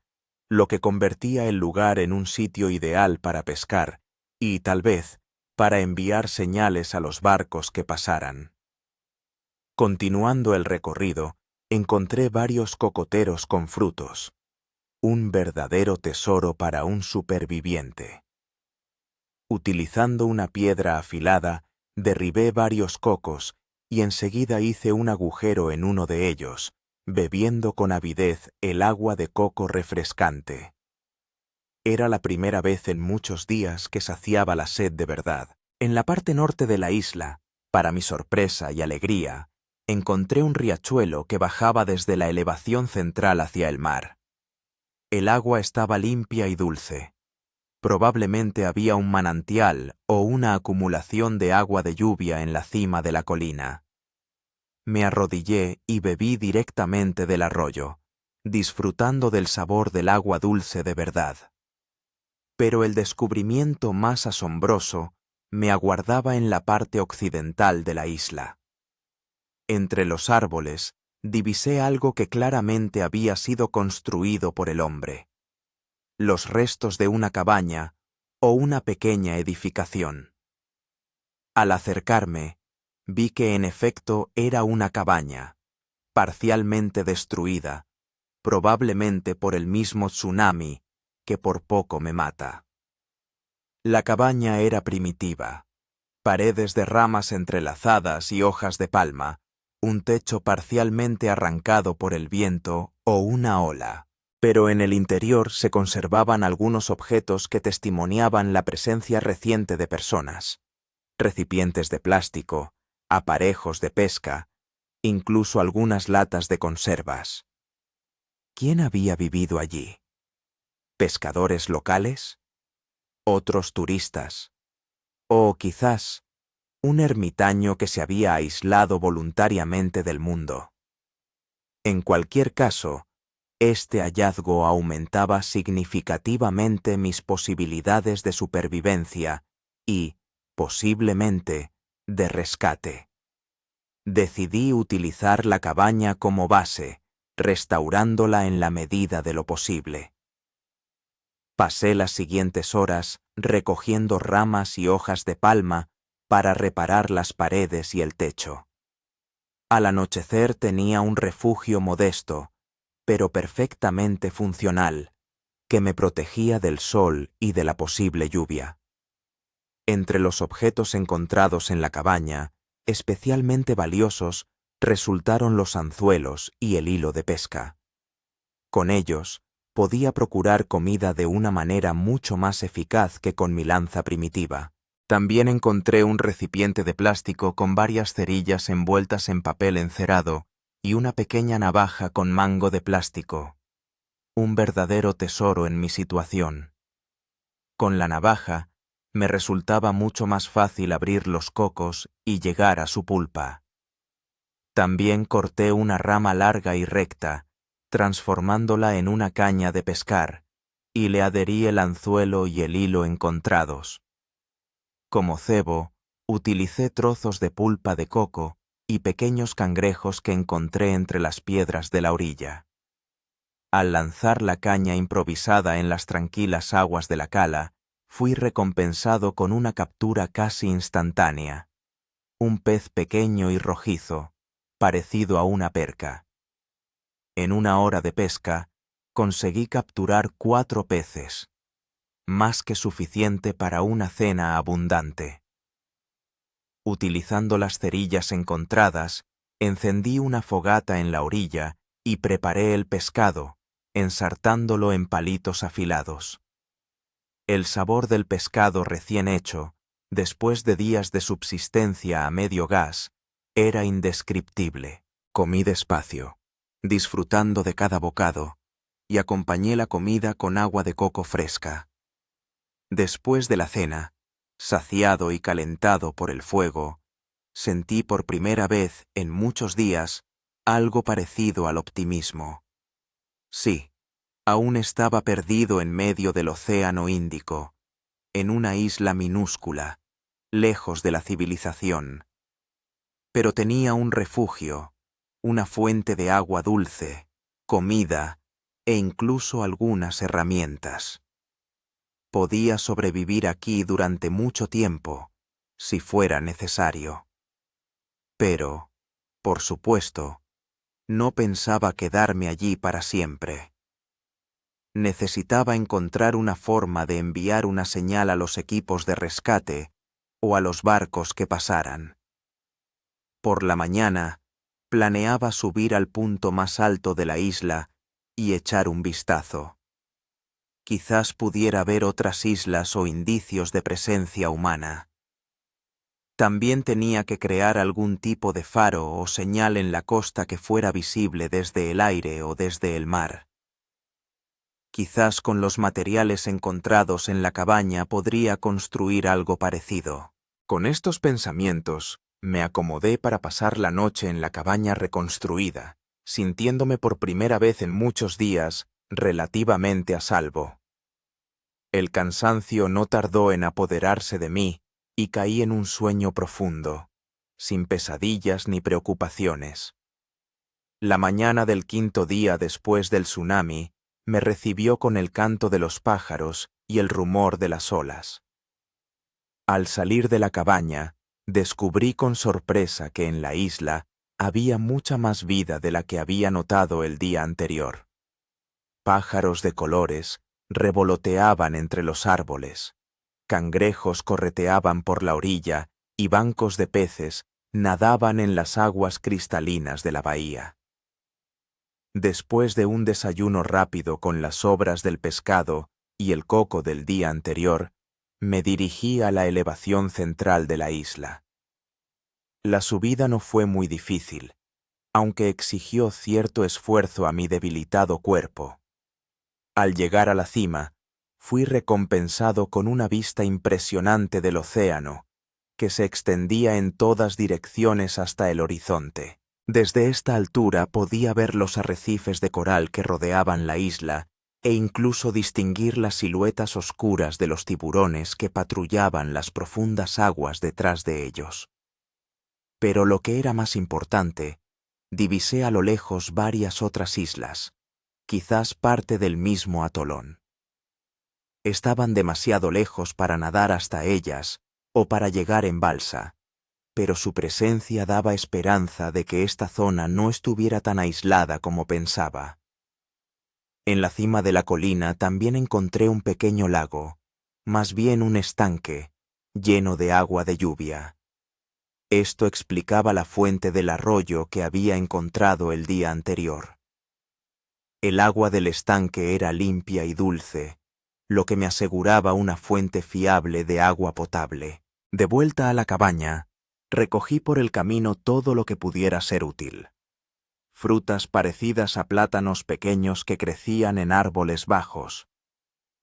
lo que convertía el lugar en un sitio ideal para pescar y, tal vez, para enviar señales a los barcos que pasaran. Continuando el recorrido, encontré varios cocoteros con frutos, un verdadero tesoro para un superviviente. Utilizando una piedra afilada, derribé varios cocos y enseguida hice un agujero en uno de ellos, bebiendo con avidez el agua de coco refrescante. Era la primera vez en muchos días que saciaba la sed de verdad. En la parte norte de la isla, para mi sorpresa y alegría, encontré un riachuelo que bajaba desde la elevación central hacia el mar. El agua estaba limpia y dulce. Probablemente había un manantial o una acumulación de agua de lluvia en la cima de la colina. Me arrodillé y bebí directamente del arroyo, disfrutando del sabor del agua dulce de verdad. Pero el descubrimiento más asombroso me aguardaba en la parte occidental de la isla. Entre los árboles divisé algo que claramente había sido construido por el hombre. Los restos de una cabaña o una pequeña edificación. Al acercarme, vi que en efecto era una cabaña, parcialmente destruida, probablemente por el mismo tsunami que por poco me mata. La cabaña era primitiva, paredes de ramas entrelazadas y hojas de palma, un techo parcialmente arrancado por el viento o una ola. Pero en el interior se conservaban algunos objetos que testimoniaban la presencia reciente de personas. Recipientes de plástico, aparejos de pesca, incluso algunas latas de conservas. ¿Quién había vivido allí? ¿Pescadores locales? ¿Otros turistas? O quizás un ermitaño que se había aislado voluntariamente del mundo. En cualquier caso, este hallazgo aumentaba significativamente mis posibilidades de supervivencia y, posiblemente, de rescate. Decidí utilizar la cabaña como base, restaurándola en la medida de lo posible. Pasé las siguientes horas recogiendo ramas y hojas de palma para reparar las paredes y el techo. Al anochecer tenía un refugio modesto, pero perfectamente funcional, que me protegía del sol y de la posible lluvia. Entre los objetos encontrados en la cabaña, especialmente valiosos, resultaron los anzuelos y el hilo de pesca. Con ellos, podía procurar comida de una manera mucho más eficaz que con mi lanza primitiva. También encontré un recipiente de plástico con varias cerillas envueltas en papel encerado y una pequeña navaja con mango de plástico. Un verdadero tesoro en mi situación. Con la navaja, me resultaba mucho más fácil abrir los cocos y llegar a su pulpa. También corté una rama larga y recta, transformándola en una caña de pescar, y le adherí el anzuelo y el hilo encontrados. Como cebo, utilicé trozos de pulpa de coco y pequeños cangrejos que encontré entre las piedras de la orilla. Al lanzar la caña improvisada en las tranquilas aguas de la cala, fui recompensado con una captura casi instantánea. Un pez pequeño y rojizo, parecido a una perca. En 1 hora de pesca, conseguí capturar 4 peces, más que suficiente para una cena abundante. Utilizando las cerillas encontradas, encendí una fogata en la orilla y preparé el pescado, ensartándolo en palitos afilados. El sabor del pescado recién hecho, después de días de subsistencia a medio gas, era indescriptible. Comí despacio, disfrutando de cada bocado, y acompañé la comida con agua de coco fresca. Después de la cena, saciado y calentado por el fuego, sentí por primera vez en muchos días algo parecido al optimismo. Sí, aún estaba perdido en medio del océano Índico, en una isla minúscula, lejos de la civilización. Pero tenía un refugio, una fuente de agua dulce, comida e incluso algunas herramientas. Podía sobrevivir aquí durante mucho tiempo, si fuera necesario. Pero, por supuesto, no pensaba quedarme allí para siempre. Necesitaba encontrar una forma de enviar una señal a los equipos de rescate o a los barcos que pasaran. Por la mañana, planeaba subir al punto más alto de la isla y echar un vistazo. Quizás pudiera ver otras islas o indicios de presencia humana. También tenía que crear algún tipo de faro o señal en la costa que fuera visible desde el aire o desde el mar. Quizás con los materiales encontrados en la cabaña podría construir algo parecido. Con estos pensamientos, me acomodé para pasar la noche en la cabaña reconstruida, sintiéndome por primera vez en muchos días relativamente a salvo. El cansancio no tardó en apoderarse de mí y caí en un sueño profundo, sin pesadillas ni preocupaciones. La mañana del 5.º día después del tsunami me recibió con el canto de los pájaros y el rumor de las olas. Al salir de la cabaña, descubrí con sorpresa que en la isla había mucha más vida de la que había notado el día anterior. Pájaros de colores revoloteaban entre los árboles, cangrejos correteaban por la orilla y bancos de peces nadaban en las aguas cristalinas de la bahía. Después de un desayuno rápido con las sobras del pescado y el coco del día anterior, me dirigí a la elevación central de la isla. La subida no fue muy difícil, aunque exigió cierto esfuerzo a mi debilitado cuerpo. Al llegar a la cima, fui recompensado con una vista impresionante del océano, que se extendía en todas direcciones hasta el horizonte. Desde esta altura podía ver los arrecifes de coral que rodeaban la isla e incluso distinguir las siluetas oscuras de los tiburones que patrullaban las profundas aguas detrás de ellos. Pero lo que era más importante, divisé a lo lejos varias otras islas, quizás parte del mismo atolón. Estaban demasiado lejos para nadar hasta ellas o para llegar en balsa, pero su presencia daba esperanza de que esta zona no estuviera tan aislada como pensaba. En la cima de la colina también encontré un pequeño lago, más bien un estanque, lleno de agua de lluvia. Esto explicaba la fuente del arroyo que había encontrado el día anterior. El agua del estanque era limpia y dulce, lo que me aseguraba una fuente fiable de agua potable. De vuelta a la cabaña, recogí por el camino todo lo que pudiera ser útil. Frutas parecidas a plátanos pequeños que crecían en árboles bajos,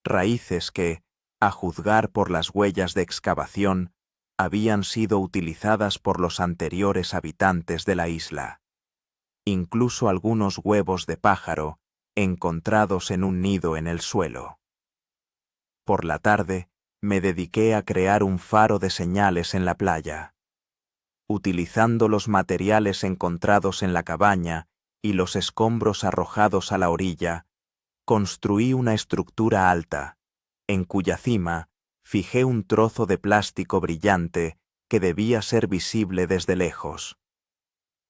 raíces que, a juzgar por las huellas de excavación, habían sido utilizadas por los anteriores habitantes de la isla. Incluso algunos huevos de pájaro encontrados en un nido en el suelo. Por la tarde, me dediqué a crear un faro de señales en la playa. Utilizando los materiales encontrados en la cabaña y los escombros arrojados a la orilla, construí una estructura alta, en cuya cima Fijé un trozo de plástico brillante que debía ser visible desde lejos.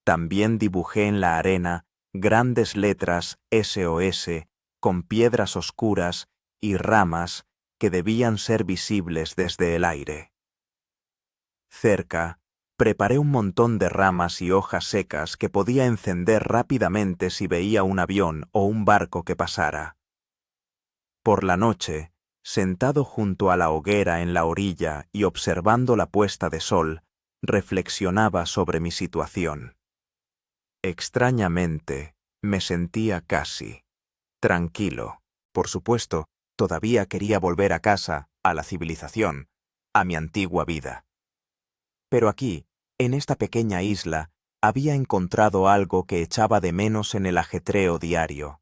También dibujé en la arena grandes letras SOS con piedras oscuras y ramas que debían ser visibles desde el aire. Cerca, preparé un montón de ramas y hojas secas que podía encender rápidamente si veía un avión o un barco que pasara. Por la noche, sentado junto a la hoguera en la orilla y observando la puesta de sol, reflexionaba sobre mi situación. Extrañamente, me sentía casi tranquilo. Por supuesto, todavía quería volver a casa, a la civilización, a mi antigua vida. Pero aquí, en esta pequeña isla, había encontrado algo que echaba de menos en el ajetreo diario: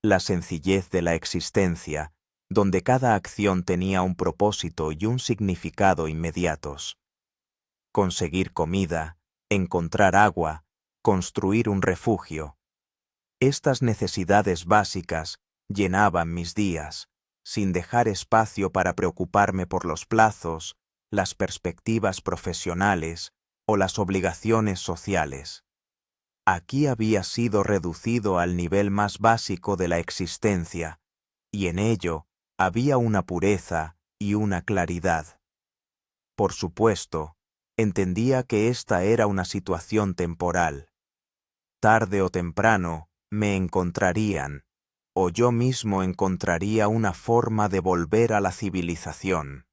la sencillez de la existencia, donde cada acción tenía un propósito y un significado inmediatos. Conseguir comida, encontrar agua, construir un refugio. Estas necesidades básicas llenaban mis días, sin dejar espacio para preocuparme por los plazos, las perspectivas profesionales o las obligaciones sociales. Aquí había sido reducido al nivel más básico de la existencia, y en ello había una pureza y una claridad. Por supuesto, entendía que esta era una situación temporal. Tarde o temprano me encontrarían, o yo mismo encontraría una forma de volver a la civilización.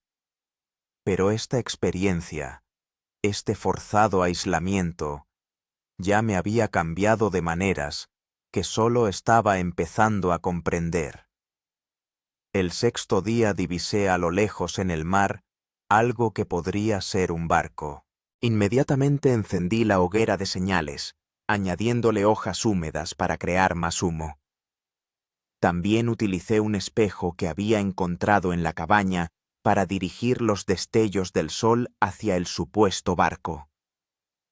Pero esta experiencia, este forzado aislamiento, ya me había cambiado de maneras que solo estaba empezando a comprender. El sexto día divisé a lo lejos en el mar algo que podría ser un barco. Inmediatamente encendí la hoguera de señales, añadiéndole hojas húmedas para crear más humo. También utilicé un espejo que había encontrado en la cabaña para dirigir los destellos del sol hacia el supuesto barco.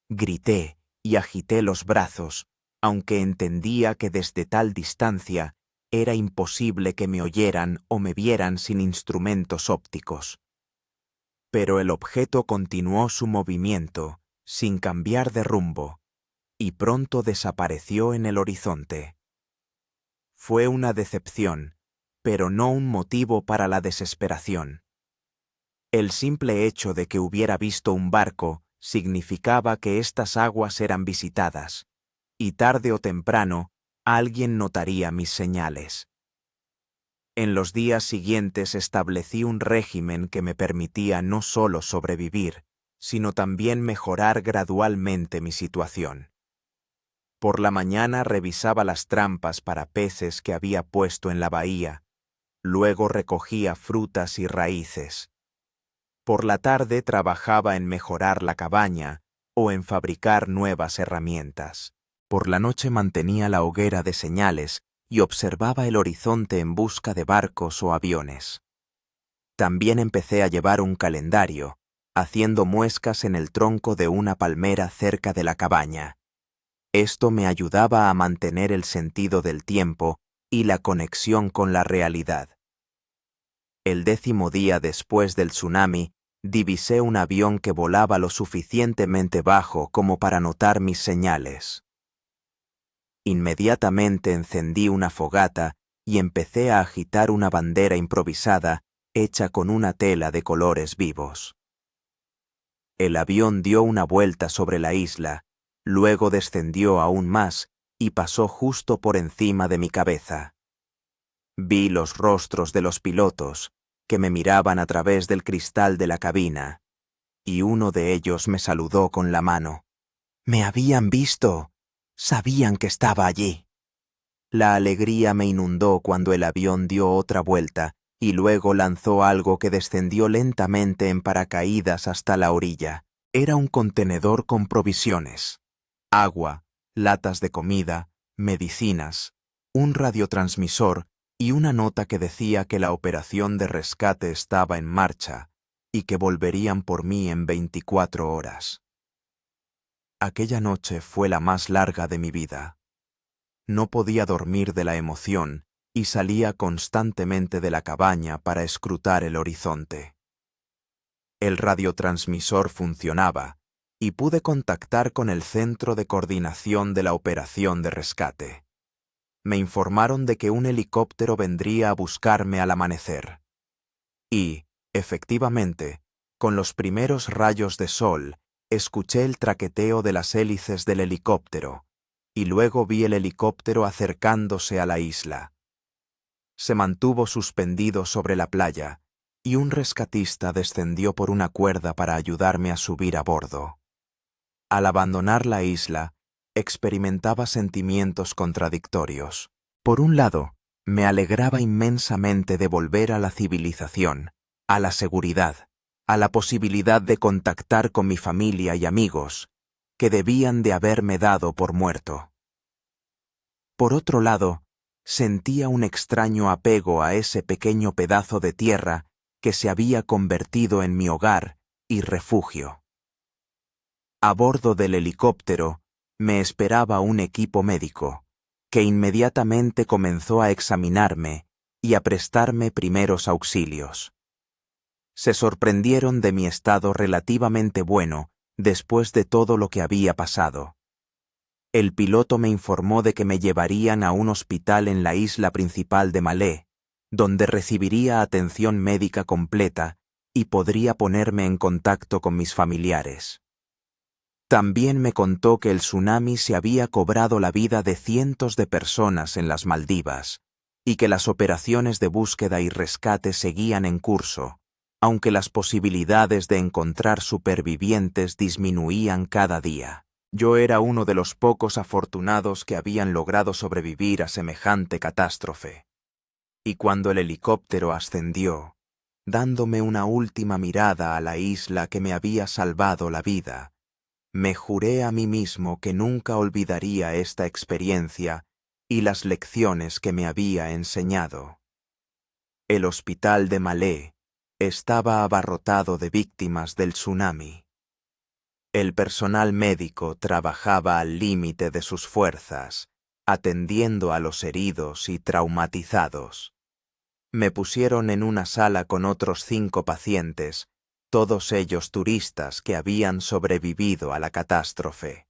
Grité y agité los brazos, aunque entendía que desde tal distancia era imposible que me oyeran o me vieran sin instrumentos ópticos. Pero el objeto continuó su movimiento, sin cambiar de rumbo, y pronto desapareció en el horizonte. Fue una decepción, pero no un motivo para la desesperación. El simple hecho de que hubiera visto un barco significaba que estas aguas eran visitadas, y tarde o temprano alguien notaría mis señales. En los días siguientes establecí un régimen que me permitía no solo sobrevivir, sino también mejorar gradualmente mi situación. Por la mañana revisaba las trampas para peces que había puesto en la bahía, luego recogía frutas y raíces. Por la tarde trabajaba en mejorar la cabaña o en fabricar nuevas herramientas. Por la noche mantenía la hoguera de señales y observaba el horizonte en busca de barcos o aviones. También empecé a llevar un calendario, haciendo muescas en el tronco de una palmera cerca de la cabaña. Esto me ayudaba a mantener el sentido del tiempo y la conexión con la realidad. El 10º día después del tsunami, divisé un avión que volaba lo suficientemente bajo como para notar mis señales. Inmediatamente encendí una fogata y empecé a agitar una bandera improvisada hecha con una tela de colores vivos. El avión dio una vuelta sobre la isla, luego descendió aún más y pasó justo por encima de mi cabeza. Vi los rostros de los pilotos, que me miraban a través del cristal de la cabina, y uno de ellos me saludó con la mano. Me habían visto. Sabían que estaba allí. La alegría me inundó cuando el avión dio otra vuelta y luego lanzó algo que descendió lentamente en paracaídas hasta la orilla. Era un contenedor con provisiones: agua, latas de comida, medicinas, un radiotransmisor y una nota que decía que la operación de rescate estaba en marcha y que volverían por mí en 24 horas. Aquella noche fue la más larga de mi vida. No podía dormir de la emoción y salía constantemente de la cabaña para escrutar el horizonte. El radiotransmisor funcionaba y pude contactar con el centro de coordinación de la operación de rescate. Me informaron de que un helicóptero vendría a buscarme al amanecer. Y, efectivamente, con los primeros rayos de sol, escuché el traqueteo de las hélices del helicóptero, y luego vi el helicóptero acercándose a la isla. Se mantuvo suspendido sobre la playa, y un rescatista descendió por una cuerda para ayudarme a subir a bordo. Al abandonar la isla, experimentaba sentimientos contradictorios. Por un lado, me alegraba inmensamente de volver a la civilización, a la seguridad, a la posibilidad de contactar con mi familia y amigos, que debían de haberme dado por muerto. Por otro lado, sentía un extraño apego a ese pequeño pedazo de tierra que se había convertido en mi hogar y refugio. A bordo del helicóptero me esperaba un equipo médico, que inmediatamente comenzó a examinarme y a prestarme primeros auxilios. Se sorprendieron de mi estado relativamente bueno después de todo lo que había pasado. El piloto me informó de que me llevarían a un hospital en la isla principal de Malé, donde recibiría atención médica completa y podría ponerme en contacto con mis familiares. También me contó que el tsunami se había cobrado la vida de cientos de personas en las Maldivas y que las operaciones de búsqueda y rescate seguían en curso, aunque las posibilidades de encontrar supervivientes disminuían cada día. Yo era uno de los pocos afortunados que habían logrado sobrevivir a semejante catástrofe. Y cuando el helicóptero ascendió, dándome una última mirada a la isla que me había salvado la vida, me juré a mí mismo que nunca olvidaría esta experiencia y las lecciones que me había enseñado. El hospital de Malé estaba abarrotado de víctimas del tsunami. El personal médico trabajaba al límite de sus fuerzas, atendiendo a los heridos y traumatizados. Me pusieron en una sala con otros 5 pacientes, todos ellos turistas que habían sobrevivido a la catástrofe.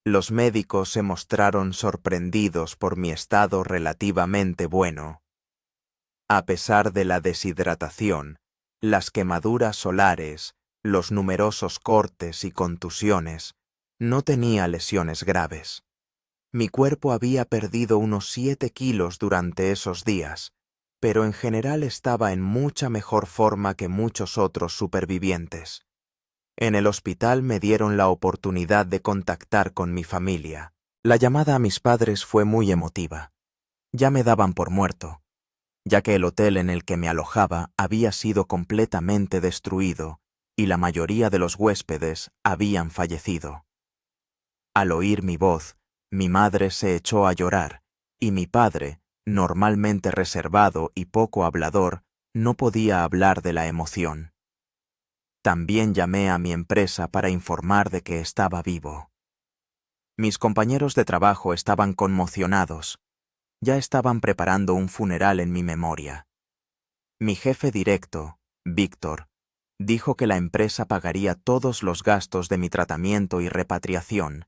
Los médicos se mostraron sorprendidos por mi estado relativamente bueno. A pesar de la deshidratación, las quemaduras solares, los numerosos cortes y contusiones, no tenía lesiones graves. Mi cuerpo había perdido unos 7 kilos durante esos días, pero en general estaba en mucha mejor forma que muchos otros supervivientes. En el hospital me dieron la oportunidad de contactar con mi familia. La llamada a mis padres fue muy emotiva. Ya me daban por muerto, ya que el hotel en el que me alojaba había sido completamente destruido y la mayoría de los huéspedes habían fallecido. Al oír mi voz, mi madre se echó a llorar y mi padre, normalmente reservado y poco hablador, no podía hablar de la emoción. También llamé a mi empresa para informar de que estaba vivo. Mis compañeros de trabajo estaban conmocionados. Ya estaban preparando un funeral en mi memoria. Mi jefe directo, Víctor, dijo que la empresa pagaría todos los gastos de mi tratamiento y repatriación,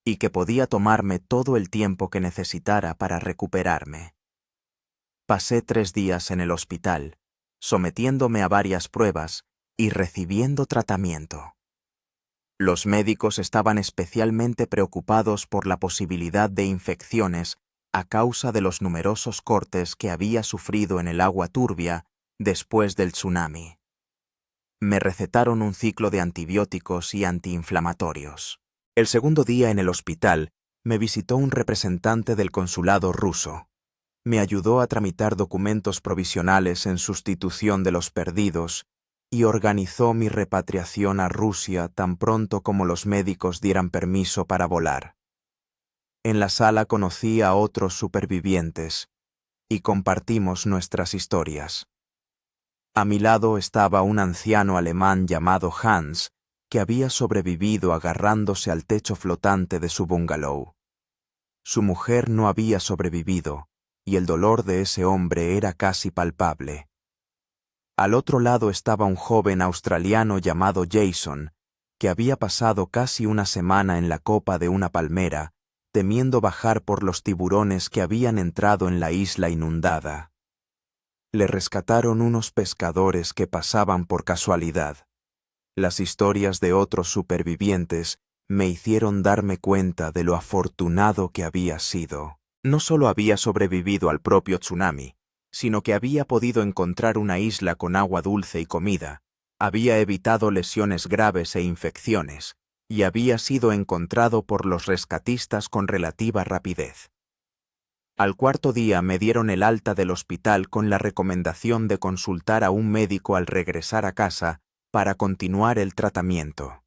y que podía tomarme todo el tiempo que necesitara para recuperarme. Pasé 3 días en el hospital, sometiéndome a varias pruebas y recibiendo tratamiento. Los médicos estaban especialmente preocupados por la posibilidad de infecciones a causa de los numerosos cortes que había sufrido en el agua turbia después del tsunami. Me recetaron un ciclo de antibióticos y antiinflamatorios. El segundo día en el hospital me visitó un representante del consulado ruso. Me ayudó a tramitar documentos provisionales en sustitución de los perdidos y organizó mi repatriación a Rusia tan pronto como los médicos dieran permiso para volar. En la sala conocí a otros supervivientes y compartimos nuestras historias. A mi lado estaba un anciano alemán llamado Hans, que había sobrevivido agarrándose al techo flotante de su bungalow. Su mujer no había sobrevivido, y el dolor de ese hombre era casi palpable. Al otro lado estaba un joven australiano llamado Jason, que había pasado casi una semana en la copa de una palmera, temiendo bajar por los tiburones que habían entrado en la isla inundada. Le rescataron unos pescadores que pasaban por casualidad. Las historias de otros supervivientes me hicieron darme cuenta de lo afortunado que había sido. No solo había sobrevivido al propio tsunami, sino que había podido encontrar una isla con agua dulce y comida, había evitado lesiones graves e infecciones, y había sido encontrado por los rescatistas con relativa rapidez. Al cuarto día me dieron el alta del hospital con la recomendación de consultar a un médico al regresar a casa para continuar el tratamiento.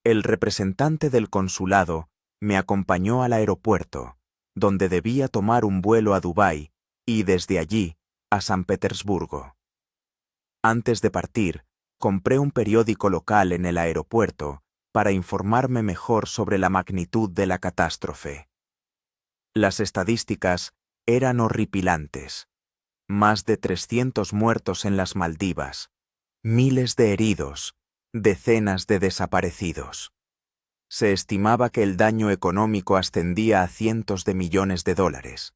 El representante del consulado me acompañó al aeropuerto, donde debía tomar un vuelo a Dubái y desde allí a San Petersburgo. Antes de partir, compré un periódico local en el aeropuerto para informarme mejor sobre la magnitud de la catástrofe. Las estadísticas eran horripilantes. Más de 300 muertos en las Maldivas, miles de heridos, decenas de desaparecidos. Se estimaba que el daño económico ascendía a cientos de millones de dólares,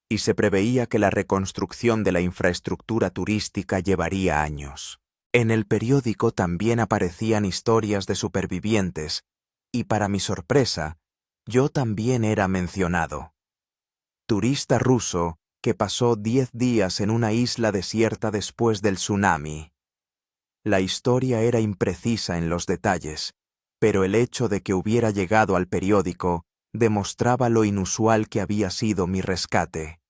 y se preveía que la reconstrucción de la infraestructura turística llevaría años. En el periódico también aparecían historias de supervivientes, y para mi sorpresa, yo también era mencionado. Turista ruso que pasó 10 días en una isla desierta después del tsunami. La historia era imprecisa en los detalles, pero el hecho de que hubiera llegado al periódico demostraba lo inusual que había sido mi rescate.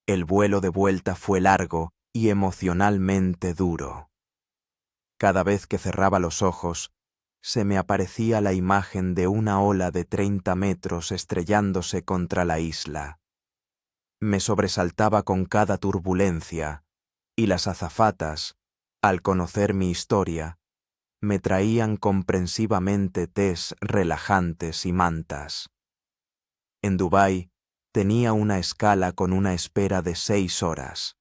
El vuelo de vuelta fue largo y emocionalmente duro. Cada vez que cerraba los ojos, se me aparecía la imagen de una ola de 30 metros estrellándose contra la isla. Me sobresaltaba con cada turbulencia, y las azafatas, al conocer mi historia, me traían comprensivamente tés relajantes y mantas. En Dubái tenía una escala con una espera de 6 horas.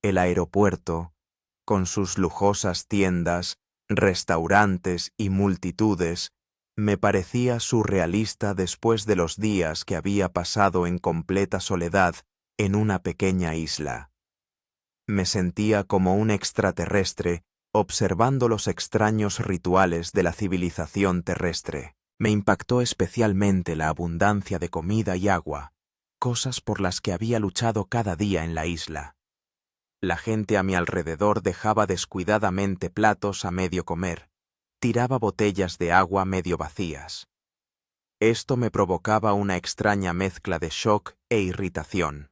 El aeropuerto, con sus lujosas tiendas, restaurantes y multitudes, me parecía surrealista después de los días que había pasado en completa soledad en una pequeña isla. Me sentía como un extraterrestre observando los extraños rituales de la civilización terrestre. Me impactó especialmente la abundancia de comida y agua, cosas por las que había luchado cada día en la isla. La gente a mi alrededor dejaba descuidadamente platos a medio comer, tiraba botellas de agua medio vacías. Esto me provocaba una extraña mezcla de shock e irritación.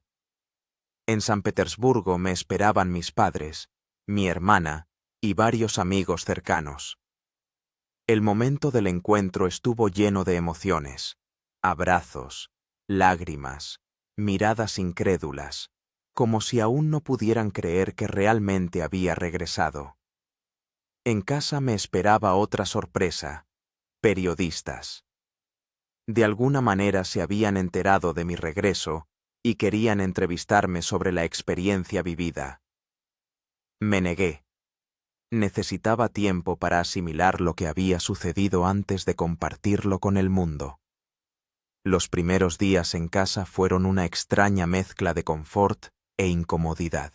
En San Petersburgo me esperaban mis padres, mi hermana y varios amigos cercanos. El momento del encuentro estuvo lleno de emociones, abrazos, lágrimas, miradas incrédulas, como si aún no pudieran creer que realmente había regresado. En casa me esperaba otra sorpresa: periodistas. De alguna manera se habían enterado de mi regreso y querían entrevistarme sobre la experiencia vivida. Me negué. Necesitaba tiempo para asimilar lo que había sucedido antes de compartirlo con el mundo. Los primeros días en casa fueron una extraña mezcla de confort e incomodidad.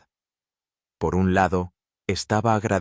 Por un lado, estaba agradecido